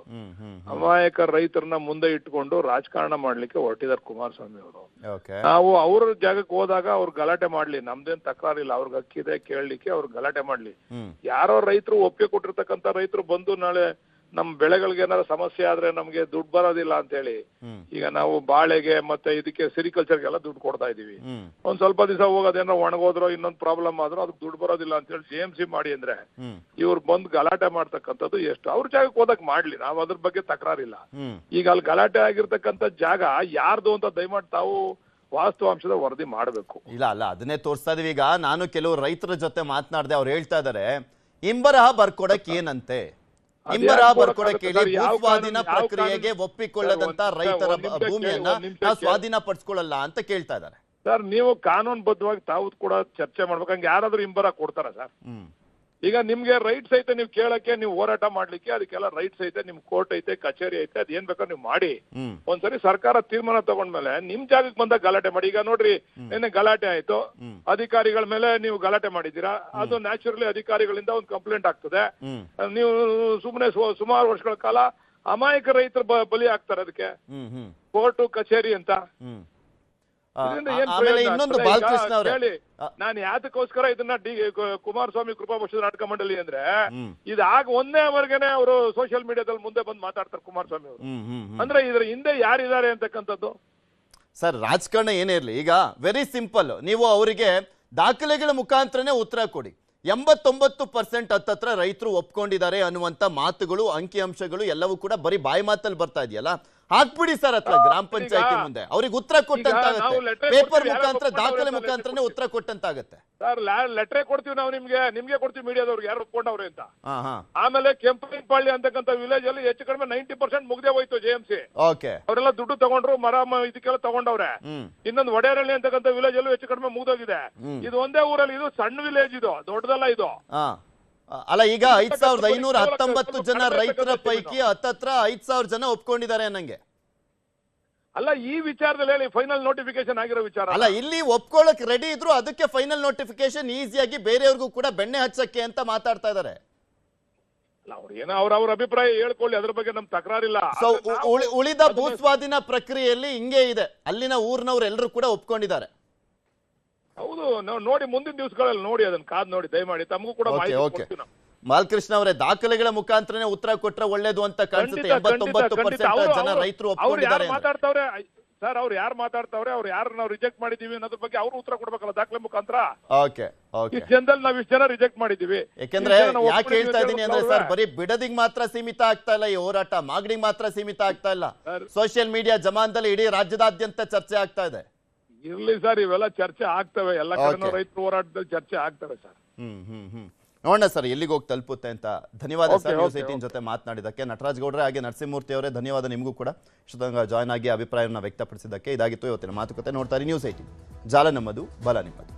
ಅಮಾಯಕ ರೈತರನ್ನ ಮುಂದೆ ಇಟ್ಕೊಂಡು ರಾಜಕಾರಣ ಮಾಡ್ಲಿಕ್ಕೆ ಹೊರಟಿದ್ದಾರೆ ಕುಮಾರಸ್ವಾಮಿ ಅವರು. ನಾವು ಅವ್ರ ಜಾಗಕ್ಕೆ ಹೋದಾಗ ಅವ್ರು ಗಲಾಟೆ ಮಾಡ್ಲಿ, ನಮ್ದೇನ್ ತಕರಾರಿಲ್ಲ, ಅವ್ರಿಗೆ ಹಕ್ಕಿದೆ ಕೇಳಲಿಕ್ಕೆ, ಅವ್ರು ಗಲಾಟೆ ಮಾಡ್ಲಿ. ಯಾರೋ ರೈತರು ಒಪ್ಪಿಗೆ ಕೊಟ್ಟಿರ್ತಕ್ಕಂಥ ರೈತರು ಬಂದು ನಾಳೆ ನಮ್ ಬೆಳೆಗಳಿಗೆ ಏನಾದ್ರು ಸಮಸ್ಯೆ ಆದ್ರೆ ನಮ್ಗೆ ದುಡ್ಡು ಬರೋದಿಲ್ಲ ಅಂತ ಹೇಳಿ ಈಗ ನಾವು ಬಾಳೆಗೆ ಮತ್ತೆ ಇದಕ್ಕೆ ಸಿರಿಕಲ್ಚರ್ಗೆಲ್ಲ ದುಡ್ಡು ಕೊಡ್ತಾ ಇದೀವಿ. ಒಂದ್ ಸ್ವಲ್ಪ ದಿವಸ ಹೋಗೋದೇನೋ ಒಣಗೋದ್ರೋ ಇನ್ನೊಂದು ಪ್ರಾಬ್ಲಮ್ ಆದ್ರೂ ಅದಕ್ಕೆ ದುಡ್ಡು ಬರೋದಿಲ್ಲ ಅಂತ ಹೇಳಿ JMC ಮಾಡಿ ಅಂದ್ರೆ ಇವ್ರು ಬಂದು ಗಲಾಟೆ ಮಾಡ್ತಕ್ಕಂಥದ್ದು ಎಷ್ಟು. ಅವ್ರ ಜಾಗಕ್ಕೆ ಹೋದಕ್ ಮಾಡ್ಲಿ, ನಾವ್ ಅದ್ರ ಬಗ್ಗೆ ತಕರಾರಿಲ್ಲ. ಈಗ ಅಲ್ಲಿ ಗಲಾಟೆ ಆಗಿರ್ತಕ್ಕಂಥ ಜಾಗ ಯಾರ್ದು ಅಂತ ದಯಮಾಡಿ ತಾವು ವಾಸ್ತವಾಂಶದ ವರದಿ ಮಾಡಬೇಕು. ಇಲ್ಲ ಅದನ್ನೇ ತೋರಿಸ್ತಾ ಇದೀವಿ. ಈಗ ನಾನು ಕೆಲವು ರೈತರ ಜೊತೆ ಮಾತನಾಡಿದೆ, ಅವ್ರು ಹೇಳ್ತಾ ಇದಾರೆ ಇಂಬರಹ ಬರ್ಕೊಡಕ್ ಏನಂತೆ, ಇಂಬರಹ ಬರ್ಕೊಡಕ್ಕೆ ಹೇಳಿ ಭೂಸ್ವಾಧೀನ ಪ್ರಕ್ರಿಯೆಗೆ ಒಪ್ಪಿಕೊಳ್ಳದಂತ ರೈತರ ಭೂಮಿಯನ್ನ ನಾವು ಸ್ವಾಧೀನ ಪಡಿಸ್ಕೊಳ್ಳಲ್ಲ ಅಂತ ಕೇಳ್ತಾ ಇದ್ದಾರೆ. ಸರ್, ನೀವು ಕಾನೂನು ಬದ್ಧವಾಗಿ ತಾವು ಕೂಡ ಚರ್ಚೆ ಮಾಡ್ಬೇಕು. ಹಂಗೆ ಯಾರಾದ್ರೂ ಇಂಬರಹ ಕೊಡ್ತಾರ ಸರ್? ಈಗ ನಿಮ್ಗೆ ರೈಟ್ಸ್ ಐತೆ, ನೀವು ಕೇಳಕ್ಕೆ, ನೀವು ಹೋರಾಟ ಮಾಡ್ಲಿಕ್ಕೆ, ಅದಕ್ಕೆಲ್ಲ ರೈಟ್ಸ್ ಐತೆ, ನಿಮ್ ಕೋರ್ಟ್ ಐತೆ, ಕಚೇರಿ ಐತೆ, ಅದ್ ಏನ್ ಬೇಕಾದ್ರೆ ನೀವು ಮಾಡಿ. ಒಂದ್ಸರಿ ಸರ್ಕಾರ ತೀರ್ಮಾನ ತಗೊಂಡ್ಮೇಲೆ ನಿಮ್ ಜಾಗಕ್ಕೆ ಬಂದಾಗ ಗಲಾಟೆ ಮಾಡಿ. ಈಗ ನೋಡ್ರಿ, ನಿನ್ನೆ ಗಲಾಟೆ ಆಯ್ತು, ಅಧಿಕಾರಿಗಳ ಮೇಲೆ ನೀವು ಗಲಾಟೆ ಮಾಡಿದ್ದೀರಾ, ಅದು ನ್ಯಾಚುರಲಿ ಅಧಿಕಾರಿಗಳಿಂದ ಒಂದು ಕಂಪ್ಲೇಂಟ್ ಆಗ್ತದೆ. ನೀವು ಸುಮ್ಮನೆ ಸುಮಾರು ವರ್ಷಗಳ ಕಾಲ ಅಮಾಯಕ ರೈತರು ಬಲಿ ಆಗ್ತಾರೆ ಅದಕ್ಕೆ, ಕೋರ್ಟು ಕಚೇರಿ ಅಂತ. ಇದರಿಂದ ಏನ್ ಆಮೇಲೆ ಪ್ರಯೋಜನ? ಇನ್ನೊಂದು ಈಗ ಬಾಲಕೃಷ್ಣ ಅವರೇ ಹೇಳಿ, ನಾನು ಯಾತಕ್ಕೋಸ್ಕರ ಇದನ್ನ ಕುಮಾರಸ್ವಾಮಿ ಕೃಪಾ ಪಕ್ಷದ ನಾಟಕ ಮಂಡಳಿ ಅಂದ್ರೆ ಇದಾಗ ಒಂದೇವರೆಗೆನೆ ಅವರು ಸೋಷಿಯಲ್ ಮೀಡಿಯಾದಲ್ಲಿ ಮುಂದೆ ಬಂದು ಮಾತಾಡ್ತಾರೆ ಕುಮಾರಸ್ವಾಮಿ ಅವರು. ಅಂದ್ರೆ ಇದ್ರ ಹಿಂದೆ ಯಾರಿದ್ದಾರೆ ಅಂತಕ್ಕಂಥದ್ದು. ಸರ್ ರಾಜಕಾರಣ ಏನೇ ಇರಲಿ, ಈಗ ವೆರಿ ಸಿಂಪಲ್, ನೀವು ಅವರಿಗೆ ದಾಖಲೆಗಳ ಮುಖಾಂತರನೇ ಉತ್ತರ ಕೊಡಿ. 89% ಹತ್ತತ್ರ ರೈತರು ಒಪ್ಕೊಂಡಿದ್ದಾರೆ ಅನ್ನುವಂತ ಮಾತುಗಳು, ಅಂಕಿಅಂಶಗಳು ಎಲ್ಲವೂ ಕೂಡ ಬರೀ ಬಾಯಿ ಮಾತಲ್ಲಿ ಬರ್ತಾ ಇದೆಯಲ್ಲ. ಹಾಕ್ಬಿಡಿ ಸರ್ ಹತ್ರ ಗ್ರಾಮ ಪಂಚಾಯತಿ ಮುಂದೆ, ಅವ್ರಿಗೆ ಉತ್ತರ ಕೊಟ್ಟಂತಾಗತ್ತೆ. ಪೇಪರ್ ಮುಖಾಂತರ, ದಾಖಲೆ ಮುಖಾಂತರನೇ ಉತ್ತರ ಕೊಟ್ಟಂತಾಗತ್ತೆ. ಸರ್ ಲೆಟ್ರೆ ಕೊಡ್ತೀವಿ ನಾವು ನಿಮ್ಗೆ ಕೊಡ್ತೀವಿ ಮೀಡಿಯಾದವ್ರಿಗೆ ಯಾರು ಒಪ್ಕೊಂಡವ್ರೆ ಅಂತ. ಆಮೇಲೆ ಕೆಂಪನಪಾಳ್ಯ ಅಂತಕ್ಕಂಥ ವಿಲೇಜ್ ಅಲ್ಲಿ ಹೆಚ್ಚು ಕಡಿಮೆ 90% ಮುಗ್ದೇ ಹೋಯ್ತು JMC. ಅವರೆಲ್ಲ ದುಡ್ಡು ತಗೊಂಡ್ರು, ಮರ ಇದಕ್ಕೆಲ್ಲ ತಗೊಂಡವ್ರೆ. ಇನ್ನೊಂದು ವಡೇರಳ್ಳಿ ಅಂತಕ್ಕಂಥ ವಿಲೇಜ್ ಅಲ್ಲೂ ಹೆಚ್ಚು ಕಡಿಮೆ ಮುಗ್ದೋಗಿದೆ. ಇದು ಒಂದೇ ಊರಲ್ಲಿ, ಇದು ಸಣ್ಣ ವಿಲೇಜ್, ಇದು ದೊಡ್ಡದಲ್ಲ ಇದು. ಅಲ್ಲ, ಈಗ 5519 ಜನ ರೈತರ ಪೈಕಿ ಹತ್ತತ್ರ 5000 ಜನ ಒಪ್ಕೊಂಡಿದ್ದಾರೆ ಅನ್ನಂಗೆ. ಅಲ್ಲ, ಈ ವಿಚಾರದಲ್ಲಿ ಹೇಳಿ, ಫೈನಲ್ ನೋಟಿಫಿಕೇಶನ್ ಆಗಿರೋ ವಿಚಾರ ಅಲ್ಲ, ಇಲ್ಲಿ ಒಪ್ಕೊಳ್ಳಕ್ ರೆಡಿ ಇದ್ರು, ಅದಕ್ಕೆ ಫೈನಲ್ ನೋಟಿಫಿಕೇಶನ್ ಈಸಿಯಾಗಿ ಬೇರೆಯವ್ರಿಗೂ ಕೂಡ ಬೆಣ್ಣೆ ಹಚ್ಚಕ್ಕೆ ಅಂತ ಮಾತಾಡ್ತಾ ಇದ್ದಾರೆ. ಏನೋ ಅವ್ರ ಅಭಿಪ್ರಾಯ ಹೇಳ್ಕೊಳ್ಳಿ, ಅದ್ರ ಬಗ್ಗೆ ನಮ್ ತಕರಾರಿಲ್ಲ. ಸೊ ಉಳಿದ ಭೂಸ್ವಾಧೀನ ಪ್ರಕ್ರಿಯೆಯಲ್ಲಿ ಹಿಂಗೆ ಇದೆ, ಅಲ್ಲಿನ ಊರಿನವ್ರು ಎಲ್ಲರೂ ಕೂಡ ಒಪ್ಕೊಂಡಿದ್ದಾರೆ. ಹೌದು, ನಾವು ನೋಡಿ ಮುಂದಿನ ದಿವಸಗಳಲ್ಲಿ ನೋಡಿ, ಅದನ್ನ ಕಾದ್ ನೋಡಿ ದಯಮಾಡಿ, ತಮಗೂ ಕೂಡ ಮಾಹಿತಿ ಕೊಡ್ತೀವಿ ನಾವು. ಬಾಲಕೃಷ್ಣ ಅವರೇ, ದಾಖಲೆಗಳ ಮುಖಾಂತರನೇ ಉತ್ತರ ಕೊಟ್ರೆ ಒಳ್ಳೇದು ಅಂತ ಕಾಣಿಸುತ್ತೆ. 89% ಜನ ರೈತರು ಒಪ್ಕೊಂಡಿದ್ದಾರೆ. ಮಾತಾಡ್ತಾವ್ರೆ ಸರ್, ಅವ್ರು ಯಾರು ಮಾತಾಡ್ತಾವ್ರೆ, ಅವ್ರು ಯಾರು ನಾವು ರಿಜೆಕ್ಟ್ ಮಾಡಿದೀವಿ ಅನ್ನೋದ್ರ ಬಗ್ಗೆ ಅವ್ರು ಉತ್ತರ ಕೊಡ್ಬೇಕಲ್ಲ ದಾಖಲೆ ಮುಖಾಂತರ. ಇಷ್ಟು ಜನದಲ್ಲಿ ನಾವ್ ಇಷ್ಟು ಜನ ರಿಜೆಕ್ಟ್ ಮಾಡಿದೀವಿ. ಯಾಕೆಂದ್ರೆ ಯಾಕೆ ಹೇಳ್ತಾ ಇದೀನಿ ಅಂದ್ರೆ ಸರ್, ಬರೀ ಬಿಡದಿಗ್ ಮಾತ್ರ ಸೀಮಿತ ಆಗ್ತಾ ಇಲ್ಲ ಈ ಹೋರಾಟ, ಮಾಗಡಿಗೆ ಮಾತ್ರ ಸೀಮಿತ ಆಗ್ತಾ ಇಲ್ಲ. ಸೋಷಿಯಲ್ ಮೀಡಿಯಾ ಜಮಾನದಲ್ಲಿ ಇಡೀ ರಾಜ್ಯದಾದ್ಯಂತ ಚರ್ಚೆ ಆಗ್ತಾ ಇದೆ. ಇರ್ಲಿ ಸರ್, ಇವೆಲ್ಲ ಚರ್ಚೆ ಆಗ್ತವೆ, ಎಲ್ಲ ಕಡೆ ರೈತರ ಹೋರಾಟದಲ್ಲಿ ಚರ್ಚೆ ಆಗ್ತವೆ ಸರ್. ನೋಡೋಣ ಸರ್ ಎಲ್ಲಿಗೆ ಹೋಗಿ ತಲುಪುತ್ತೆ ಅಂತ. ಧನ್ಯವಾದ ಸರ್ ನ್ಯೂಸ್ 18 ಜೊತೆ ಮಾತನಾಡಿದ್ದಕ್ಕೆ. ನಟರಾಜ್ ಗೌಡ್ರೆ ಹಾಗೆ ನರಸಿಂಹಮೂರ್ತಿ ಅವರೇ, ಧನ್ಯವಾದ ನಿಮಗೂ ಕೂಡ ಇಷ್ಟೊಂದು ಜಾಯ್ನ್ ಆಗಿ ಅಭಿಪ್ರಾಯವನ್ನು ವ್ಯಕ್ತಪಡಿಸಿದ್ದಕ್ಕೆ. ಇದಾಗಿತ್ತು ಇವತ್ತಿನ ಮಾತುಕತೆ. ನೋಡ್ತಾರೆ ನ್ಯೂಸ್ 18, ಜಾಲ ನಮ್ಮದು, ಬಲ ನಿಮ್ಮದು.